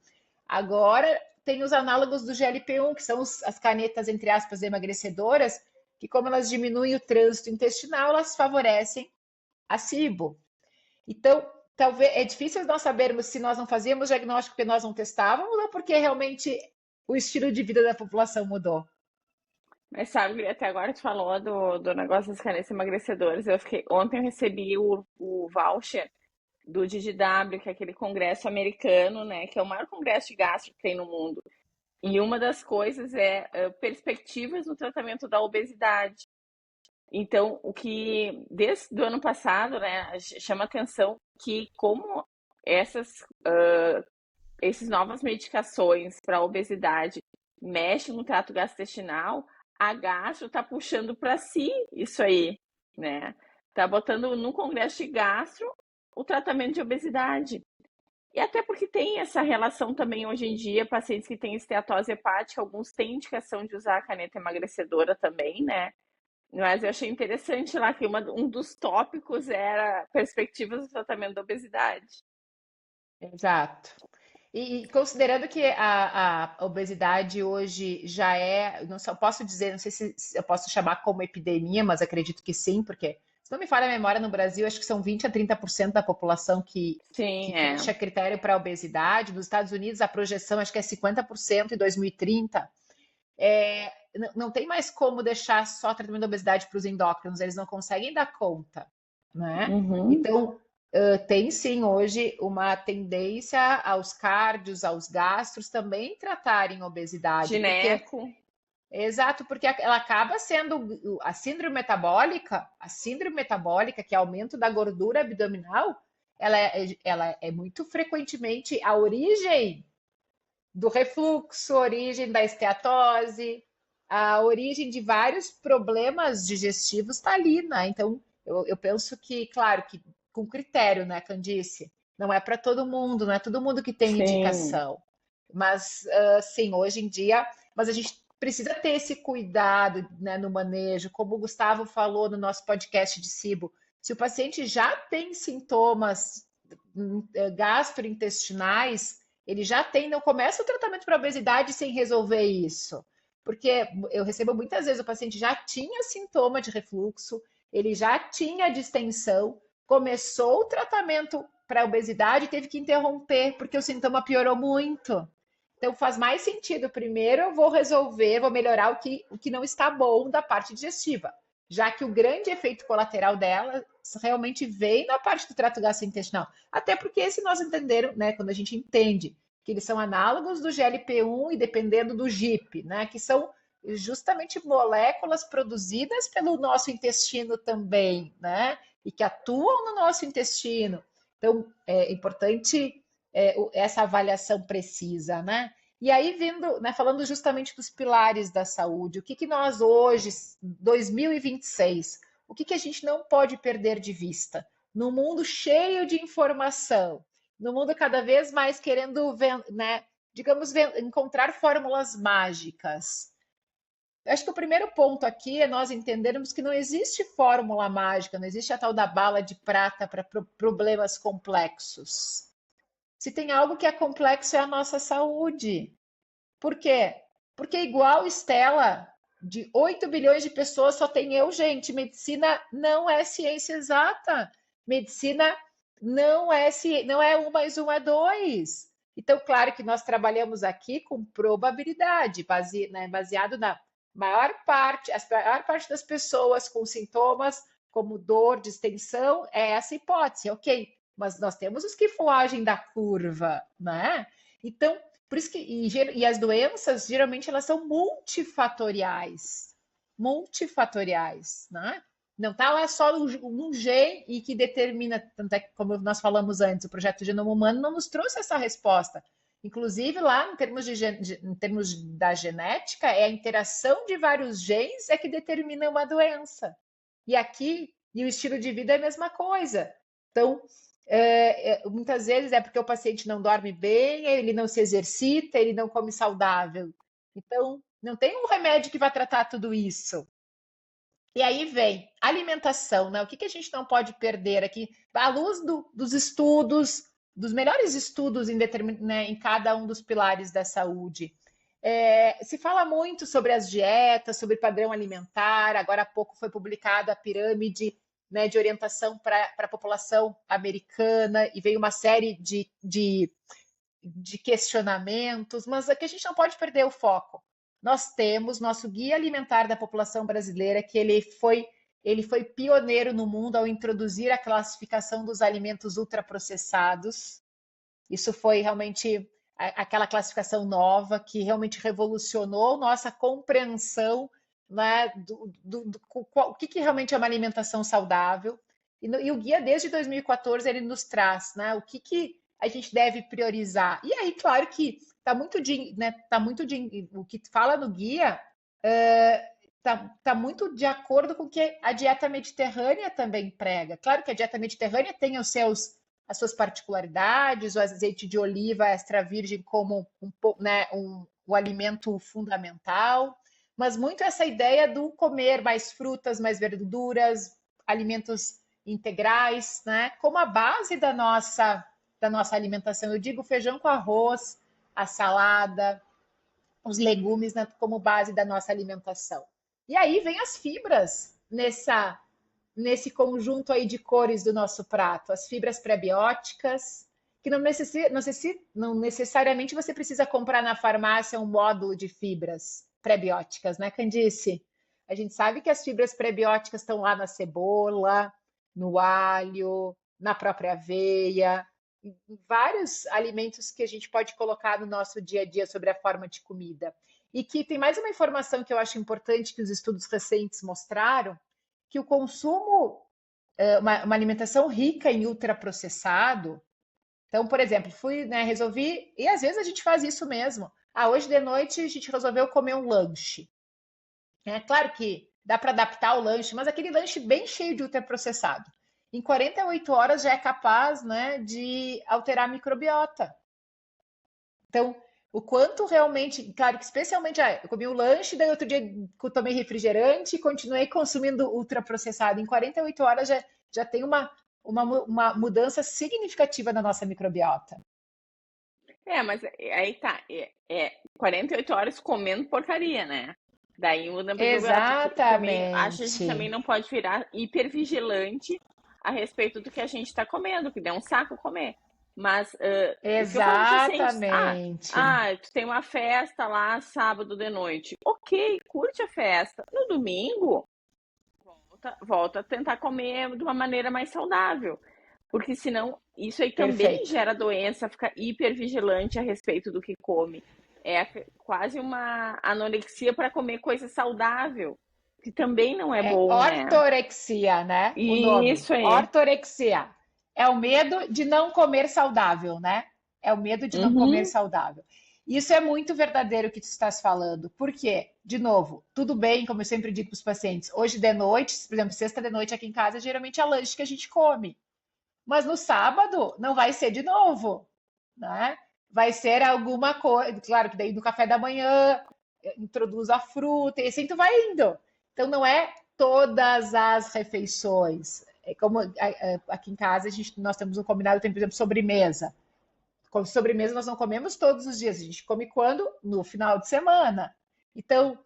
S2: Agora tem os análogos do GLP-1, que são as canetas, entre aspas, emagrecedoras, que como elas diminuem o trânsito intestinal, elas favorecem a SIBO. Então, talvez é difícil nós sabermos se nós não fazíamos diagnóstico porque nós não testávamos ou porque realmente o estilo de vida da população mudou.
S1: mas sabe, até agora tu falou do negócio das canetas emagrecedoras. Ontem eu recebi o voucher do DDW, que é aquele congresso americano, né? Que é o maior congresso de gastro que tem no mundo. E uma das coisas é perspectivas no tratamento da obesidade. Então, o que desde o ano passado, né, chama atenção que como essas novas medicações para a obesidade mexem no trato gastrointestinal, a gastro está puxando para si isso aí, né? Tá botando no congresso de gastro o tratamento de obesidade. E até porque tem essa relação também hoje em dia, pacientes que têm esteatose hepática, alguns têm indicação de usar a caneta emagrecedora também, né? Mas eu achei interessante lá que um dos tópicos era perspectivas do tratamento da obesidade.
S2: Exato. E considerando que a obesidade hoje já não só posso dizer, não sei se eu posso chamar como epidemia, mas acredito que sim, porque, se não me falha a memória, no Brasil, acho que são 20 a 30% da população que
S1: Sim, é.
S2: fecha critério para obesidade. Nos Estados Unidos, a projeção acho que é 50% em 2030. Não tem mais como deixar só tratamento da obesidade para os endócrinos, eles não conseguem dar conta, né?
S1: Uhum.
S2: Então, tem sim hoje uma tendência aos cardios, aos gastros também tratarem obesidade, porque
S1: Gineco.
S2: Exato, porque ela acaba sendo a síndrome metabólica, que é aumento da gordura abdominal, ela é muito frequentemente a origem do refluxo, a origem da esteatose, a origem de vários problemas digestivos está ali, né? Então, eu penso que, claro, que com critério, né, Candice? Não é para todo mundo, não é todo mundo que tem
S1: Sim,
S2: indicação. Mas, sim, hoje em dia, mas a gente precisa ter esse cuidado, né, no manejo, como o Gustavo falou no nosso podcast de SIBO. Se o paciente já tem sintomas gastrointestinais, ele já tem, não começa o tratamento para obesidade sem resolver isso. Porque eu recebo muitas vezes o paciente já tinha sintoma de refluxo, ele já tinha distensão, começou o tratamento para obesidade e teve que interromper porque o sintoma piorou muito. Então faz mais sentido. Primeiro eu vou resolver, vou melhorar o que não está bom da parte digestiva, já que o grande efeito colateral dela realmente vem na parte do trato gastrointestinal. Até porque se nós entenderam, né, quando a gente entende que eles são análogos do GLP-1 e dependendo do GIP, né, que são justamente moléculas produzidas pelo nosso intestino também, né, e que atuam no nosso intestino. Então, é importante essa avaliação precisa, né? E aí, vindo, né, falando justamente dos pilares da saúde, o que, que nós hoje, 2026, o que, que a gente não pode perder de vista? No mundo cheio de informação, no mundo cada vez mais querendo, né, digamos, encontrar fórmulas mágicas. Eu acho que o primeiro ponto aqui é nós entendermos que não existe fórmula mágica, não existe a tal da bala de prata para problemas complexos. Se tem algo que é complexo é a nossa saúde. Por quê? Porque igual Estela, de 8 bilhões de pessoas, só tem eu, gente. Medicina não é ciência exata. Medicina não é um mais um é dois. Então, claro que nós trabalhamos aqui com probabilidade, né, baseado na a maior parte das pessoas com sintomas como dor, distensão, é essa hipótese, ok. Mas nós temos os que fogem da curva, né? Então, por isso que e as doenças geralmente elas são multifatoriais, né? Não está lá só um gene e que determina, tanto é que, como nós falamos antes, o projeto Genoma Humano não nos trouxe essa resposta. Inclusive, lá, em termos da genética, é a interação de vários genes é que determina uma doença. E aqui, e o estilo de vida é a mesma coisa. Então, muitas vezes é porque o paciente não dorme bem, ele não se exercita, ele não come saudável. Então, não tem um remédio que vai tratar tudo isso. E aí vem alimentação, né? O que, que a gente não pode perder aqui? À luz dos estudos, dos melhores estudos né, em cada um dos pilares da saúde. Se fala muito sobre as dietas, sobre padrão alimentar. Agora há pouco foi publicada a pirâmide, né, de orientação para a população americana e veio uma série de questionamentos, mas aqui a gente não pode perder o foco. Nós temos nosso Guia Alimentar da População Brasileira, que ele foi pioneiro no mundo ao introduzir a classificação dos alimentos ultraprocessados. Isso foi realmente aquela classificação nova que realmente revolucionou nossa compreensão, né, o que realmente é uma alimentação saudável. E o guia, desde 2014, ele nos traz, né, o que a gente deve priorizar. E aí, claro que o que fala no guia tá muito de acordo com o que a dieta mediterrânea também prega. Claro que a dieta mediterrânea tem as suas particularidades, o azeite de oliva extra virgem como um alimento fundamental, mas muito essa ideia do comer mais frutas, mais verduras, alimentos integrais, né, como a base da nossa alimentação. Eu digo feijão com arroz, a salada, os legumes, né, como base da nossa alimentação. E aí vem as fibras nesse conjunto aí de cores do nosso prato, as fibras prebióticas, que não necessariamente você precisa comprar na farmácia um módulo de fibras prebióticas, né, Candice? A gente sabe que as fibras prebióticas estão lá na cebola, no alho, na própria aveia, em vários alimentos que a gente pode colocar no nosso dia a dia sobre a forma de comida. E que tem mais uma informação que eu acho importante que os estudos recentes mostraram, que o consumo, uma alimentação rica em ultraprocessado. Então, por exemplo, fui, né, resolvi, e às vezes a gente faz isso mesmo. Ah, hoje de noite a gente resolveu comer um lanche. É claro que dá para adaptar o lanche, mas aquele lanche bem cheio de ultraprocessado. Em 48 horas já é capaz, né, de alterar a microbiota. Então, o quanto realmente, claro que especialmente, eu comi o lanche, daí outro dia eu tomei refrigerante e continuei consumindo ultraprocessado. Em 48 horas já tem uma mudança significativa na nossa microbiota.
S1: Mas aí tá, 48 horas comendo porcaria, né? Daí muda a microbiota, que também acho que a gente também
S2: Exatamente.
S1: não pode virar hipervigilante a respeito do que a gente está comendo, que dá um saco comer. Mas isso que eu falo para os pacientes,
S2: Exatamente.
S1: tu tem uma festa lá sábado de noite. Ok, curte a festa. No domingo, volta a tentar comer de uma maneira mais saudável. Porque senão isso aí também
S2: Perfeito.
S1: gera doença, fica hipervigilante a respeito do que come. É quase uma anorexia para comer coisa saudável, que também não é
S2: É
S1: bom, né?
S2: ortorexia, né? O nome.
S1: Isso aí.
S2: Ortorexia. É o medo de não comer saudável, né? É o medo de não comer
S1: Uhum.
S2: saudável. Isso é muito verdadeiro o que tu estás falando. Por quê? De novo, tudo bem, como eu sempre digo para os pacientes, hoje de noite, por exemplo, sexta de noite aqui em casa, geralmente é lanche que a gente come. Mas no sábado não vai ser de novo, né? Vai ser alguma coisa, claro que daí no café da manhã introduz a fruta e assim tu vai indo. Então não é todas as refeições. É como aqui em casa nós temos um combinado, tem por exemplo sobremesa. Com sobremesa nós não comemos todos os dias, a gente come quando? No final de semana. Então,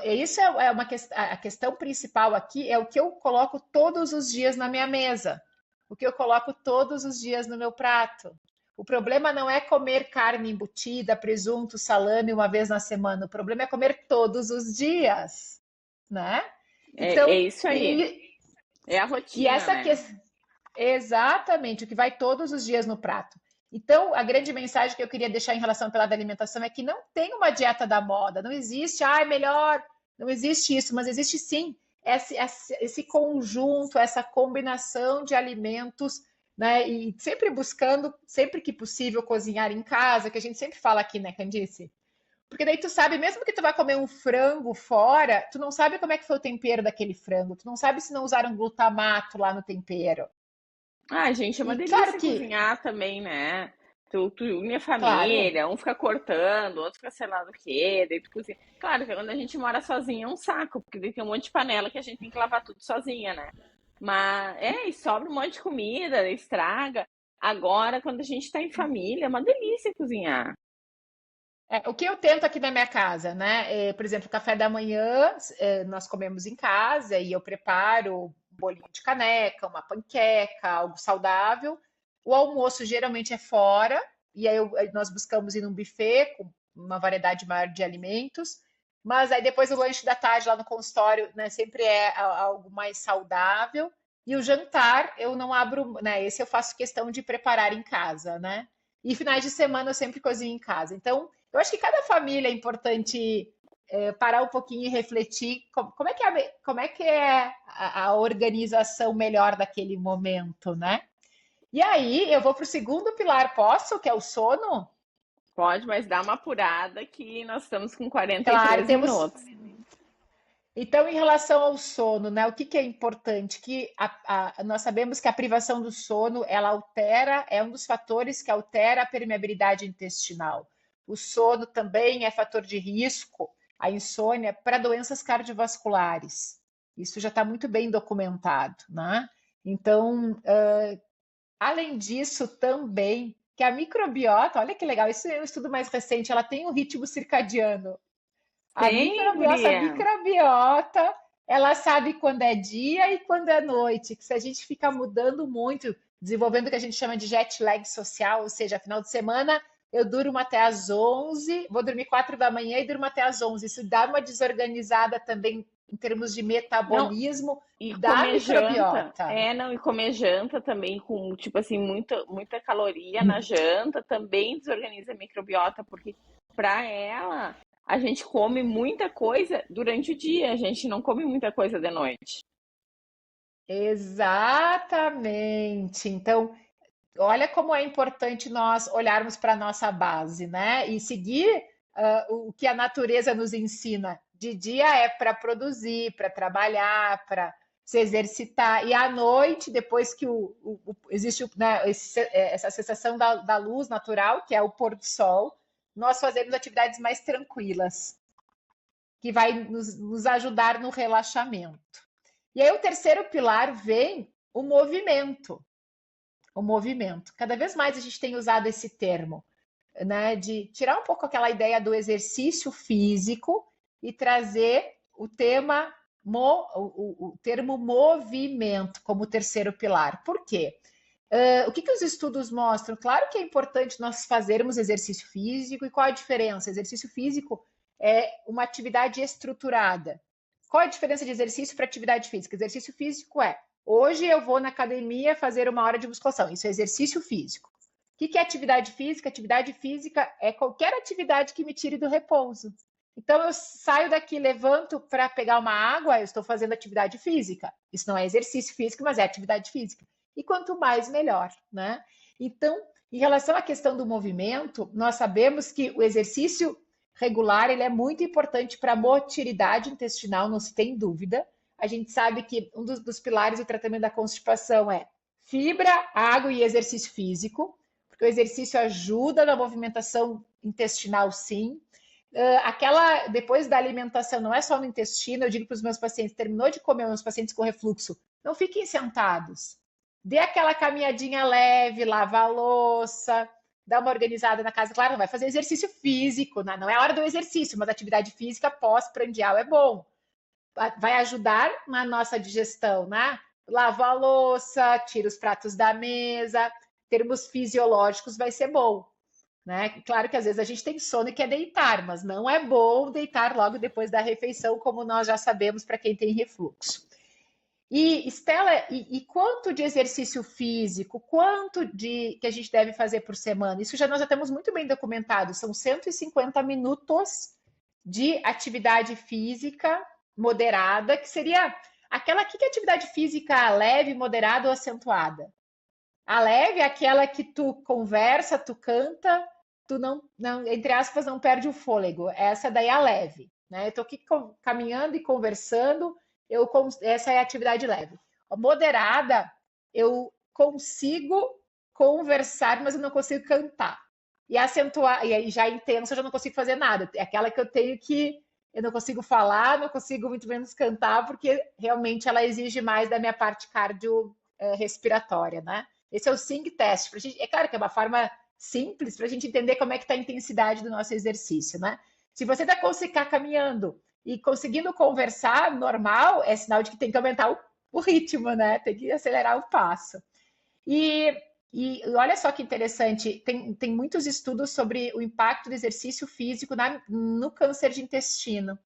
S2: isso é a questão principal aqui, é o que eu coloco todos os dias na minha mesa, o que eu coloco todos os dias no meu prato. O problema não é comer carne embutida, presunto, salame uma vez na semana, o problema é comer todos os dias, né?
S1: É
S2: Então,
S1: isso aí. É a
S2: e
S1: rotina,
S2: essa
S1: né?
S2: questão. Exatamente, o que vai todos os dias no prato. Então, a grande mensagem que eu queria deixar em relação ao pilar da alimentação é que não tem uma dieta da moda, não existe, é melhor, não existe isso, mas existe sim esse conjunto, essa combinação de alimentos, né? E sempre buscando, sempre que possível, cozinhar em casa, que a gente sempre fala aqui, né, Candice? Porque daí tu sabe, mesmo que tu vai comer um frango fora, tu não sabe como é que foi o tempero daquele frango, tu não sabe se não usaram glutamato lá no tempero.
S1: Gente, é uma
S2: E claro
S1: delícia
S2: que,
S1: cozinhar também, né? Tu une a
S2: claro,
S1: família, um fica cortando, outro fica sei lá do quê, daí tu cozinha. Claro que quando a gente mora sozinha é um saco, porque daí tem um monte de panela que a gente tem que lavar tudo sozinha, né? Mas, e sobra um monte de comida, daí estraga. Agora, quando a gente tá em família, é uma delícia cozinhar.
S2: o que eu tento aqui na minha casa, né? Por exemplo, café da manhã, nós comemos em casa e eu preparo um bolinho de caneca, uma panqueca, algo saudável. O almoço geralmente é fora, e aí nós buscamos ir num buffet com uma variedade maior de alimentos. Mas aí depois o lanche da tarde lá no consultório, né, sempre é algo mais saudável. E o jantar eu não abro, né? Esse eu faço questão de preparar em casa, né? E finais de semana eu sempre cozinho em casa. Então, eu acho que cada família é importante parar um pouquinho e refletir como é que é a organização melhor daquele momento, né? E aí, eu vou para o segundo pilar, posso? Que é o sono?
S1: Pode, mas dá uma apurada que nós estamos com
S2: Claro,
S1: 43
S2: temos.
S1: minutos.
S2: Então, em relação ao sono, né? O que é importante? Que nós sabemos que a privação do sono, ela altera, é um dos fatores que altera a permeabilidade intestinal. O sono também é fator de risco, a insônia, para doenças cardiovasculares. Isso já está muito bem documentado, né? Então, além disso, também que a microbiota, olha que legal, isso é um estudo mais recente, ela tem um ritmo circadiano.
S1: Tem,
S2: A
S1: guria?
S2: microbiota, ela sabe quando é dia e quando é noite. Que se a gente fica mudando muito, desenvolvendo o que a gente chama de jet lag social, ou seja, final de semana eu durmo até às 11, vou dormir 4 da manhã e durmo até às 11. Isso dá uma desorganizada também em termos de
S1: Não,
S2: metabolismo
S1: e
S2: da
S1: comer janta,
S2: microbiota.
S1: não, e comer janta também com, tipo assim, muita caloria na janta também desorganiza a microbiota, porque para ela a gente come muita coisa durante o dia, a gente não come muita coisa de noite.
S2: Exatamente. Então, olha como é importante nós olharmos para a nossa base, né? E seguir o que a natureza nos ensina. De dia é para produzir, para trabalhar, para se exercitar. E à noite, depois que existe né, essa sensação da luz natural, que é o pôr do sol, nós fazemos atividades mais tranquilas, que vai nos ajudar no relaxamento. E aí o terceiro pilar vem o movimento. O movimento. Cada vez mais a gente tem usado esse termo, né, de tirar um pouco aquela ideia do exercício físico e trazer o tema o termo movimento como terceiro pilar. Por quê? O que os estudos mostram? Claro que é importante nós fazermos exercício físico, e qual a diferença? Exercício físico é uma atividade estruturada. Qual a diferença de exercício para atividade física? Exercício físico é: hoje eu vou na academia fazer 1 hora de musculação. Isso é exercício físico. O que é atividade física? Atividade física é qualquer atividade que me tire do repouso. Então, eu saio daqui, levanto para pegar uma água, eu estou fazendo atividade física. Isso não é exercício físico, mas é atividade física. E quanto mais, melhor, né? Então, em relação à questão do movimento, nós sabemos que o exercício regular ele é muito importante para a motilidade intestinal, não se tem dúvida. A gente sabe que um dos pilares do tratamento da constipação é fibra, água e exercício físico, porque o exercício ajuda na movimentação intestinal, sim. Depois da alimentação, não é só no intestino, eu digo para os meus pacientes, terminou de comer, meus pacientes com refluxo, não fiquem sentados. Dê aquela caminhadinha leve, lava a louça, dá uma organizada na casa. Claro, não vai fazer exercício físico, né? Não é a hora do exercício, mas atividade física pós-prandial é bom. Vai ajudar na nossa digestão, né? Lava a louça, tira os pratos da mesa, termos fisiológicos vai ser bom. Né? Claro que às vezes a gente tem sono e quer deitar, mas não é bom deitar logo depois da refeição, como nós já sabemos para quem tem refluxo. E, Estela, e quanto de exercício físico, quanto que a gente deve fazer por semana? Isso nós já temos muito bem documentado, são 150 minutos de atividade física moderada, que seria aquela que é atividade física leve, moderada ou acentuada? A leve é aquela que tu conversa, tu canta, tu não, entre aspas, não perde o fôlego. Essa daí é a leve, né? Eu tô aqui caminhando e conversando, essa é a atividade leve. A moderada, eu consigo conversar, mas eu não consigo cantar. E acentuar, e aí já intensa, eu já não consigo fazer nada. É aquela que eu não consigo falar, não consigo muito menos cantar, porque realmente ela exige mais da minha parte cardiorrespiratória, né? Esse é o Sing Test. É claro que é uma forma simples para a gente entender como é que está a intensidade do nosso exercício, né? Se você está caminhando e conseguindo conversar normal, é sinal de que tem que aumentar o ritmo, né? Tem que acelerar o passo. E olha só que interessante, tem muitos estudos sobre o impacto do exercício físico no câncer de intestino.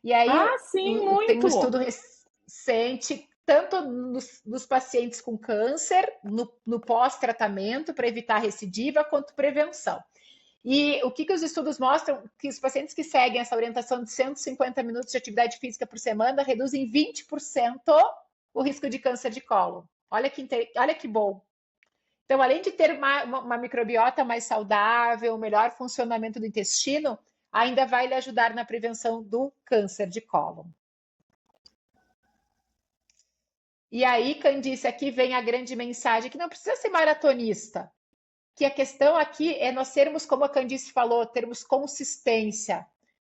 S2: E aí
S1: Sim,
S2: tem um
S1: muito!
S2: estudo recente tanto nos pacientes com câncer, no pós-tratamento, para evitar recidiva, quanto prevenção. E o que os estudos mostram? Que os pacientes que seguem essa orientação de 150 minutos de atividade física por semana reduzem 20% o risco de câncer de cólon. Olha que bom. Então, além de ter uma microbiota mais saudável, melhor funcionamento do intestino, ainda vai lhe ajudar na prevenção do câncer de cólon. E aí, Candice, aqui vem a grande mensagem, que não precisa ser maratonista, que a questão aqui é nós sermos, como a Candice falou, termos consistência.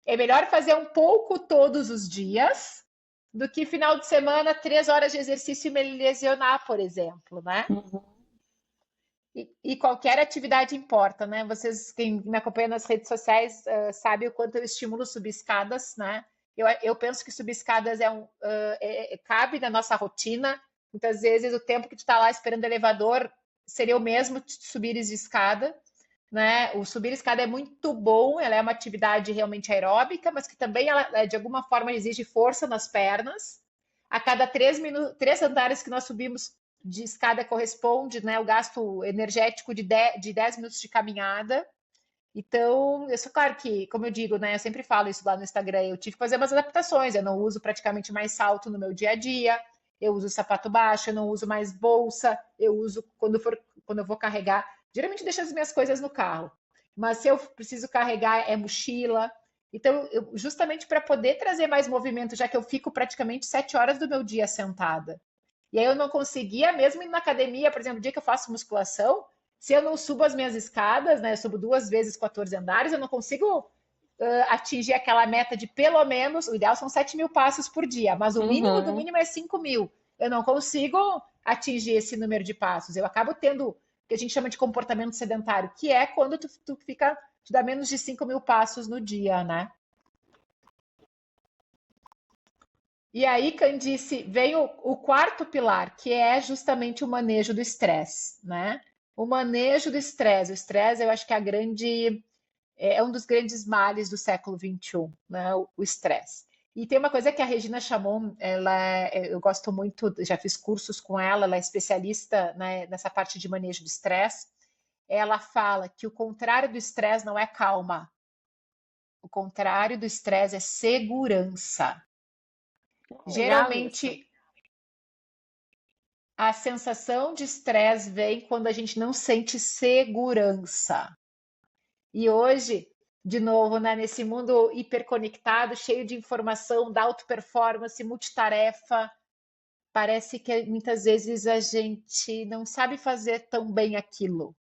S2: É melhor fazer um pouco todos os dias do que final de semana, 3 horas de exercício e me lesionar, por exemplo, né?
S1: Uhum.
S2: E qualquer atividade importa, né? Vocês, quem me acompanha nas redes sociais, sabe o quanto eu estimulo subir escadas, né? Eu penso que subir escadas cabe na nossa rotina. Muitas vezes o tempo que tu está lá esperando o elevador seria o mesmo de subir de escada, né? O subir escada é muito bom, ela é uma atividade realmente aeróbica, mas que também ela, de alguma forma exige força nas pernas. A cada 3 andares que nós subimos de escada corresponde, né, o gasto energético de 10 minutos de caminhada. Então, isso, claro que, como eu digo, né, eu sempre falo isso lá no Instagram, eu tive que fazer umas adaptações, eu não uso praticamente mais salto no meu dia a dia, eu uso sapato baixo, eu não uso mais bolsa, eu uso quando eu vou carregar, geralmente deixo as minhas coisas no carro, mas se eu preciso carregar é mochila. Então, justamente para poder trazer mais movimento, já que eu fico praticamente 7 horas do meu dia sentada. E aí eu não conseguia, mesmo indo na academia, por exemplo, o dia que eu faço musculação, se eu não subo as minhas escadas, né, eu subo 2 vezes 14 andares, eu não consigo atingir aquela meta de pelo menos, o ideal são 7 mil passos por dia, mas o mínimo do
S1: Uhum.
S2: mínimo é 5 mil. Eu não consigo atingir esse número de passos. Eu acabo tendo o que a gente chama de comportamento sedentário, que é quando tu fica, te dá menos de 5 mil passos no dia, né? E aí, Candice, vem o quarto pilar, que é justamente o manejo do estresse, né? O manejo do estresse. O estresse, eu acho que é um dos grandes males do século XXI, né? O estresse. E tem uma coisa que a Regina Chamon, eu gosto muito, já fiz cursos com ela, ela é especialista, né, nessa parte de manejo do estresse. Ela fala que o contrário do estresse não é calma, o contrário do estresse é segurança.
S1: Legal isso.
S2: Geralmente, a sensação de estresse vem quando a gente não sente segurança. E hoje, de novo, né, nesse mundo hiperconectado, cheio de informação, da alta performance, multitarefa, parece que muitas vezes a gente não sabe fazer tão bem aquilo.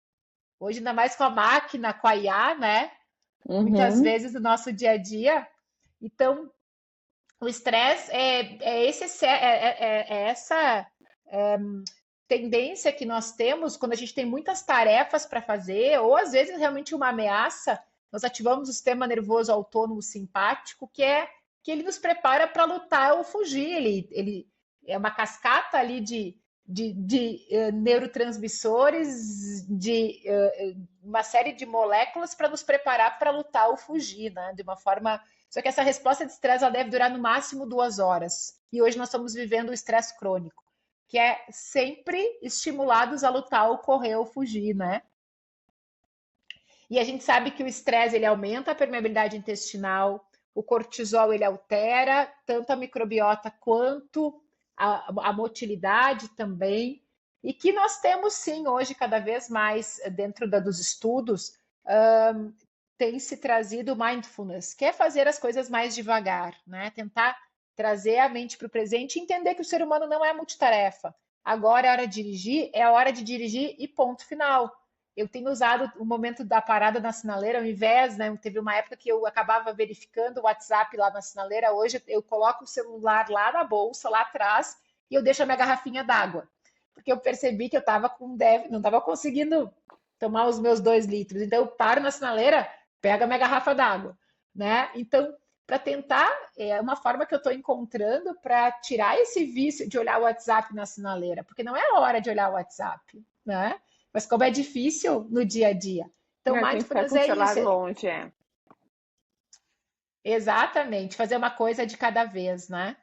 S2: Hoje, ainda mais com a máquina, com a IA, né? Muitas
S1: Uhum.
S2: vezes no nosso dia a dia. Então, o estresse é essa tendência que nós temos quando a gente tem muitas tarefas para fazer, ou às vezes realmente uma ameaça, nós ativamos o sistema nervoso autônomo simpático, que ele nos prepara para lutar ou fugir. Ele é uma cascata ali de neurotransmissores, de uma série de moléculas para nos preparar para lutar ou fugir, né? De uma forma. Só que essa resposta de estresse ela deve durar no máximo 2 horas. E hoje nós estamos vivendo o estresse crônico, que é sempre estimulados a lutar ou correr ou fugir, né? E a gente sabe que o estresse ele aumenta a permeabilidade intestinal, o cortisol ele altera tanto a microbiota quanto a motilidade também, e que nós temos sim hoje cada vez mais dentro dos estudos tem se trazido mindfulness, que é fazer as coisas mais devagar, né? Tentar trazer a mente para o presente e entender que o ser humano não é multitarefa. Agora é hora de dirigir, é a hora de dirigir e ponto final. Eu tenho usado o momento da parada na sinaleira, ao invés, né? Teve uma época que eu acabava verificando o WhatsApp lá na sinaleira, hoje eu coloco o celular lá na bolsa, lá atrás, e eu deixo a minha garrafinha d'água. Porque eu percebi que eu estava não estava conseguindo tomar os meus 2 litros. Então eu paro na sinaleira, pego a minha garrafa d'água, né? Então, para tentar, é uma forma que eu estou encontrando para tirar esse vício de olhar o WhatsApp na sinaleira, porque não é hora de olhar o WhatsApp, né? Mas como é difícil no dia a dia. Então,
S1: Tem que ficar
S2: mindfulness
S1: com o
S2: é
S1: celular
S2: isso,
S1: longe, é.
S2: exatamente, fazer uma coisa de cada vez, né?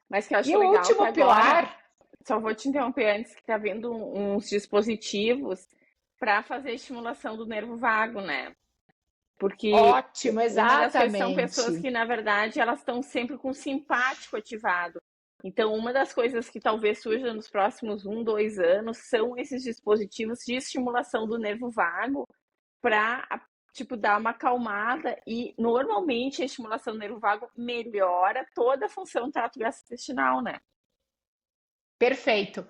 S1: Mas que eu
S2: E
S1: acho
S2: o
S1: legal que
S2: último
S1: agora,
S2: pilar,
S1: só vou te interromper antes, que tá vendo uns dispositivos para fazer estimulação do nervo vago, né? Porque
S2: ótimo,
S1: uma das coisas são pessoas
S2: exatamente.
S1: que, na verdade, elas estão sempre com o simpático ativado. Então, uma das coisas que talvez surja nos próximos 1, 2 anos são esses dispositivos de estimulação do nervo vago para, tipo, dar uma acalmada. E, normalmente, a estimulação do nervo vago melhora toda a função do trato gastrointestinal, né?
S2: Perfeito.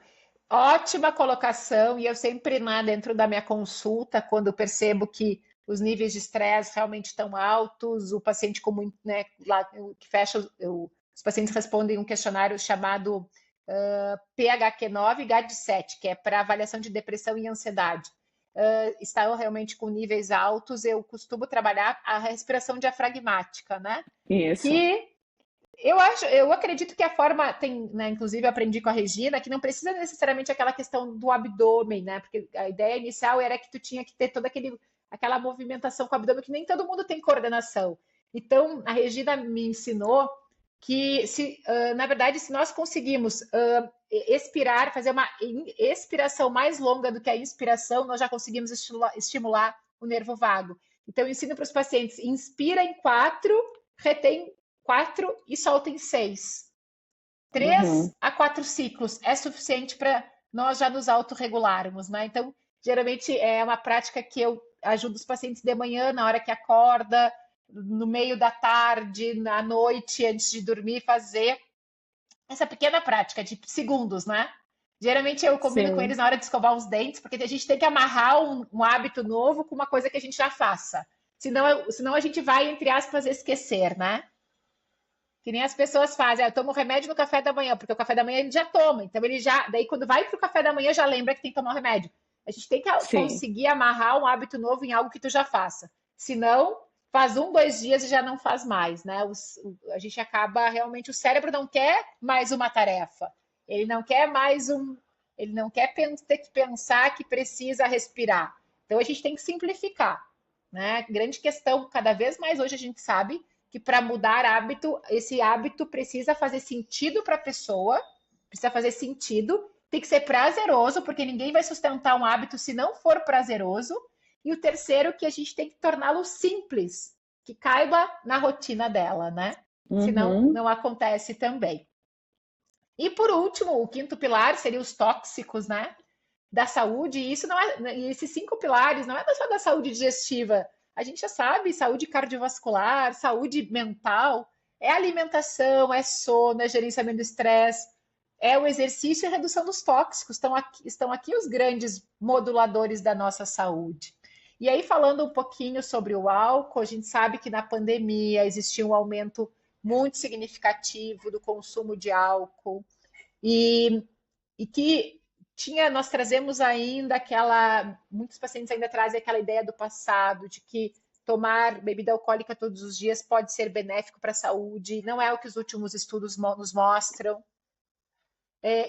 S2: Ótima colocação, e eu sempre, né, dentro da minha consulta, quando eu percebo que os níveis de estresse realmente estão altos, o paciente com muito, né, lá, que fecha, os pacientes respondem um questionário chamado PHQ-9 e GAD-7, que é para avaliação de depressão e ansiedade. Estão realmente com níveis altos, eu costumo trabalhar a respiração diafragmática, né?
S1: Isso.
S2: Que eu acredito que a forma tem, né, inclusive eu aprendi com a Regina, que não precisa necessariamente aquela questão do abdômen, né? Porque a ideia inicial era que tu tinha que ter toda aquela movimentação com o abdômen, que nem todo mundo tem coordenação. Então, a Regina me ensinou que, na verdade, se nós conseguimos expirar, fazer uma expiração mais longa do que a inspiração, nós já conseguimos estimular o nervo vago. Então, eu ensino para os pacientes, inspira em 4, retém 4 e solta em 6. 3 a 4 ciclos é suficiente para nós já nos autorregularmos, né? Então, geralmente é uma prática que eu ajudo os pacientes de manhã, na hora que acorda, no meio da tarde, na noite, antes de dormir, fazer essa pequena prática de segundos, né? Geralmente eu combino com
S1: Sim,
S2: eles na hora de escovar os dentes, porque a gente tem que amarrar um hábito novo com uma coisa que a gente já faça. Senão a gente vai, entre aspas, esquecer, né? Que nem as pessoas fazem, eu tomo remédio no café da manhã, porque o café da manhã ele já toma, então ele já, daí quando vai pro café da manhã já lembra que tem que tomar o remédio. A gente tem que
S1: sim.
S2: conseguir amarrar um hábito novo em algo que tu já faça. Senão, faz 2 dias e já não faz mais, né? A gente acaba realmente, o cérebro não quer mais uma tarefa. Ele não quer mais ele não quer ter que pensar que precisa respirar. Então a gente tem que simplificar, né? Grande questão, cada vez mais hoje a gente sabe que para mudar hábito, esse hábito precisa fazer sentido para a pessoa, precisa fazer sentido, tem que ser prazeroso, porque ninguém vai sustentar um hábito se não for prazeroso. E o terceiro, que a gente tem que torná-lo simples, que caiba na rotina dela, né? Senão
S1: Uhum.
S2: não acontece também. E por último, o quinto pilar seria os tóxicos, né? Da saúde, e isso não é, e esses 5 pilares não é só da saúde digestiva. A gente já sabe, saúde cardiovascular, saúde mental, é alimentação, é sono, é gerenciamento do estresse, é o exercício e a redução dos tóxicos. Estão aqui os grandes moduladores da nossa saúde. E aí, falando um pouquinho sobre o álcool, a gente sabe que na pandemia existiu um aumento muito significativo do consumo de álcool e, e que nós trazemos ainda muitos pacientes ainda trazem aquela ideia do passado, de que tomar bebida alcoólica todos os dias pode ser benéfico para a saúde, não é o que os últimos estudos nos mostram.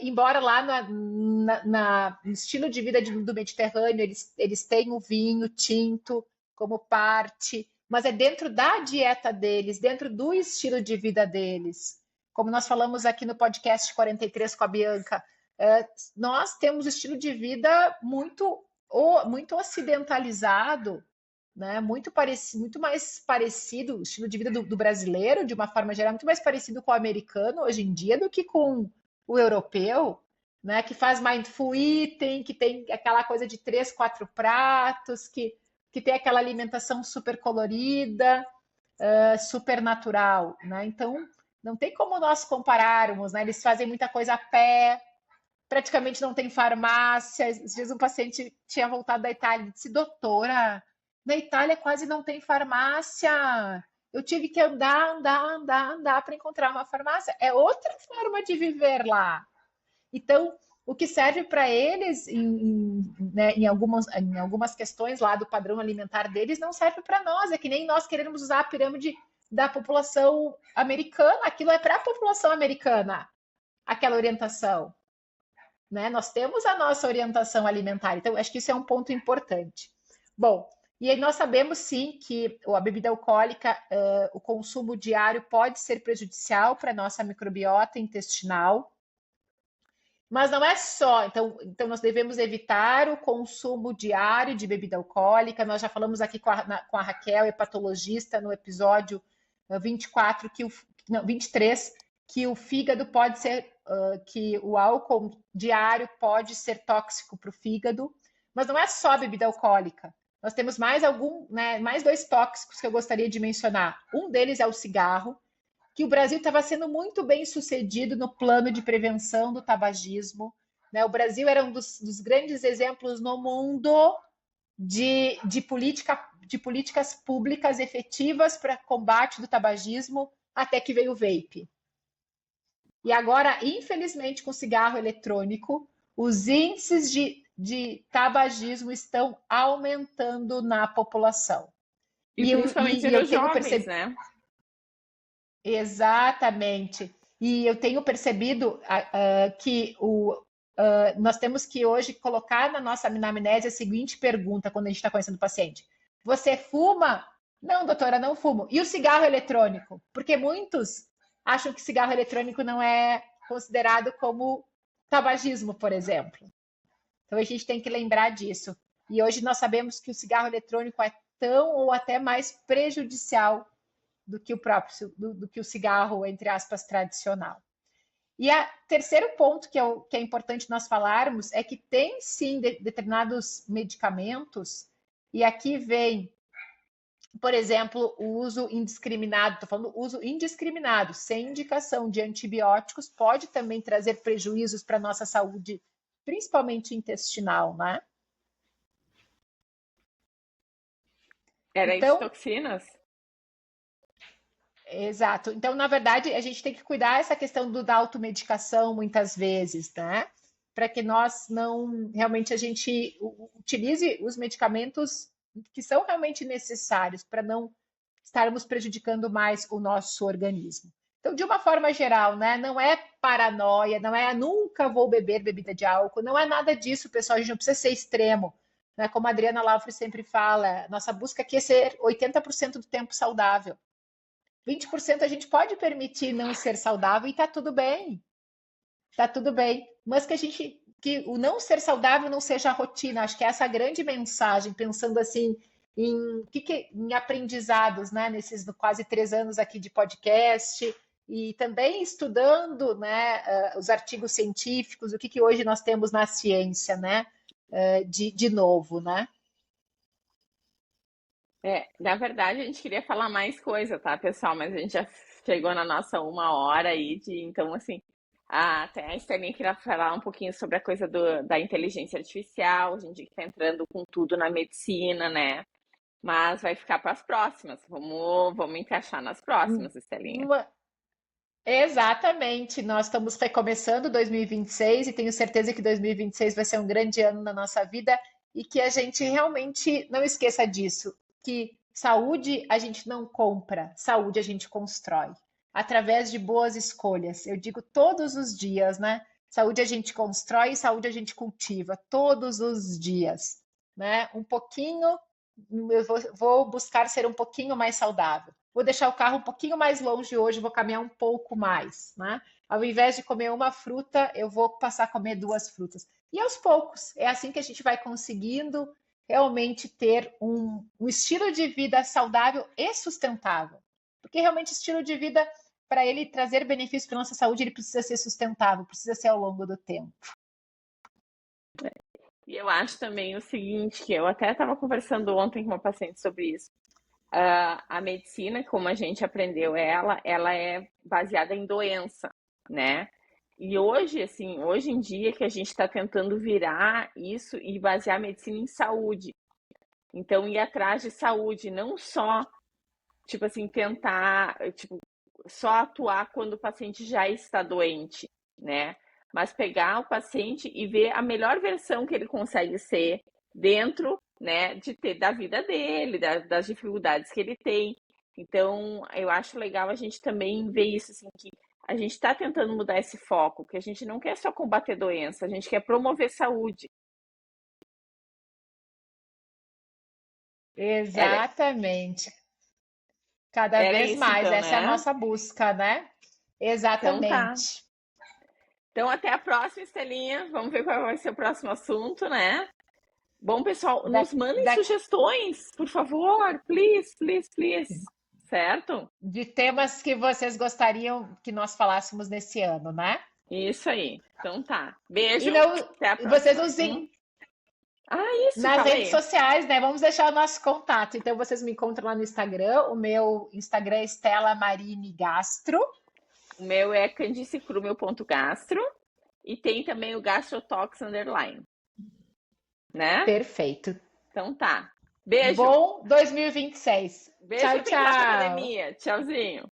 S2: Embora lá no estilo de vida do Mediterrâneo, eles têm o vinho tinto como parte, mas é dentro da dieta deles, dentro do estilo de vida deles. Como nós falamos aqui no podcast 43 com a Bianca, nós temos um estilo de vida muito ocidentalizado, né? Muito mais parecido, o estilo de vida do brasileiro, de uma forma geral, muito mais parecido com o americano hoje em dia do que com o europeu, né? Que faz mindful eating, que tem aquela coisa de 3, 4 pratos, que tem aquela alimentação super colorida, super natural, né? Então, não tem como nós compararmos, né? Eles fazem muita coisa a pé, praticamente não tem farmácia. Às vezes um paciente tinha voltado da Itália e disse, doutora, na Itália quase não tem farmácia. Eu tive que andar para encontrar uma farmácia. É outra forma de viver lá. Então, o que serve para eles né, em algumas questões lá do padrão alimentar deles não serve para nós. É que nem nós queremos usar a pirâmide da população americana. Aquilo é para a população americana, aquela orientação. Né? Nós temos a nossa orientação alimentar, então acho que isso é um ponto importante. Bom, e aí nós sabemos sim que a bebida alcoólica, o consumo diário pode ser prejudicial para a nossa microbiota intestinal, mas não é só. Então nós devemos evitar o consumo diário de bebida alcoólica. Nós já falamos aqui com a Raquel, hepatologista, no episódio 24, 23, que o fígado pode ser, que o álcool diário pode ser tóxico para o fígado, mas não é só a bebida alcoólica. Nós temos mais mais 2 tóxicos que eu gostaria de mencionar. Um deles é o cigarro, que o Brasil estava sendo muito bem sucedido no plano de prevenção do tabagismo. Né? O Brasil era um dos grandes exemplos no mundo de políticas públicas efetivas para combate do tabagismo, até que veio o vape. E agora, infelizmente, com o cigarro eletrônico, os índices de tabagismo estão aumentando na população.
S1: E principalmente entre
S2: eu
S1: os
S2: tenho
S1: jovens,
S2: percebido.
S1: né?
S2: Exatamente. E eu tenho percebido que nós temos que hoje colocar na nossa anamnese a seguinte pergunta quando a gente está conhecendo o paciente. Você fuma? Não, doutora, não fumo. E o cigarro eletrônico? Porque muitos acham que cigarro eletrônico não é considerado como tabagismo, por exemplo. Então a gente tem que lembrar disso. E hoje nós sabemos que o cigarro eletrônico é tão ou até mais prejudicial do que o próprio do que o cigarro, entre aspas, tradicional. E o terceiro ponto que é importante nós falarmos é que tem sim determinados medicamentos, e aqui vem, por exemplo, o uso indiscriminado, estou falando uso indiscriminado, sem indicação de antibióticos, pode também trazer prejuízos para a nossa saúde, principalmente intestinal, né?
S1: Era isso de
S2: Então,
S1: toxinas?
S2: exato. Então, na verdade, a gente tem que cuidar essa questão da automedicação muitas vezes, né? Para que nós não realmente a gente utilize os medicamentos que são realmente necessários para não estarmos prejudicando mais o nosso organismo. Então, de uma forma geral, né? Não é paranoia, não é nunca vou beber bebida de álcool, não é nada disso, pessoal. A gente não precisa ser extremo, né? Como a Adriana Laufre sempre fala, nossa busca aqui é ser 80% do tempo saudável. 20% a gente pode permitir não ser saudável e tá tudo bem. Tá tudo bem. Mas que o não ser saudável não seja a rotina. Acho que essa é a grande mensagem, pensando assim em aprendizados, né? Nesses quase 3 anos aqui de podcast e também estudando, né? Os artigos científicos, o que hoje nós temos na ciência, né? De novo, né?
S1: Na verdade, a gente queria falar mais coisa, tá, pessoal? Mas a gente já chegou na nossa 1 hora aí então, assim, até a Estelinha queria falar um pouquinho sobre a coisa da inteligência artificial, a gente está entrando com tudo na medicina, né? Mas vai ficar para as próximas. Vamos encaixar nas próximas, Estelinha.
S2: Exatamente, nós estamos recomeçando 2026 e tenho certeza que 2026 vai ser um grande ano na nossa vida e que a gente realmente não esqueça disso, que saúde a gente não compra, saúde a gente constrói através de boas escolhas. Eu digo todos os dias, né? Saúde a gente constrói, saúde a gente cultiva todos os dias, né? Um pouquinho, eu vou buscar ser um pouquinho mais saudável. Vou deixar o carro um pouquinho mais longe hoje, vou caminhar um pouco mais, né? Ao invés de comer uma fruta, eu vou passar a comer 2 frutas. E aos poucos, é assim que a gente vai conseguindo realmente ter um estilo de vida saudável e sustentável. Porque realmente estilo de vida, para ele trazer benefícios para a nossa saúde, ele precisa ser sustentável, precisa ser ao longo do tempo.
S1: E eu acho também o seguinte, que eu até estava conversando ontem com uma paciente sobre isso. A medicina, como a gente aprendeu ela é baseada em doença, né? E hoje, assim, hoje em dia que a gente está tentando virar isso e basear a medicina em saúde. Então, ir atrás de saúde, não só, tipo assim, tentar, tipo, só atuar quando o paciente já está doente, né? Mas pegar o paciente e ver a melhor versão que ele consegue ser dentro, né, da vida dele, das dificuldades que ele tem. Então, eu acho legal a gente também ver isso, assim, que a gente está tentando mudar esse foco, que a gente não quer só combater doença, a gente quer promover saúde. Era,
S2: Exatamente. Cada
S1: era
S2: vez
S1: isso
S2: mais,
S1: então,
S2: essa é a
S1: né?
S2: nossa busca, né?
S1: Então tá.
S2: Exatamente.
S1: Então até a próxima, Estelinha. Vamos ver qual vai ser o próximo assunto, né? Bom, pessoal,
S2: Da,
S1: nos mandem
S2: da,
S1: sugestões, por favor. Please, please, please. Certo?
S2: de temas que vocês gostariam que nós falássemos nesse ano, né?
S1: Isso aí. Então tá.
S2: E
S1: Beijo.
S2: não,
S1: Até a
S2: vocês
S1: próxima.
S2: usem
S1: Isso,
S2: nas
S1: fala
S2: redes
S1: aí.
S2: sociais, né? Vamos deixar o nosso contato. Então vocês me encontram lá no Instagram. O meu Instagram é Estela Marini Gastro.
S1: O meu é candicecrumel.gastro e tem também o gastrotox underline, né?
S2: Perfeito.
S1: Então tá. Beijo.
S2: Bom 2026.
S1: Beijo
S2: Tchau,
S1: pra quem tá lá pra
S2: tchau.
S1: academia. Tchauzinho.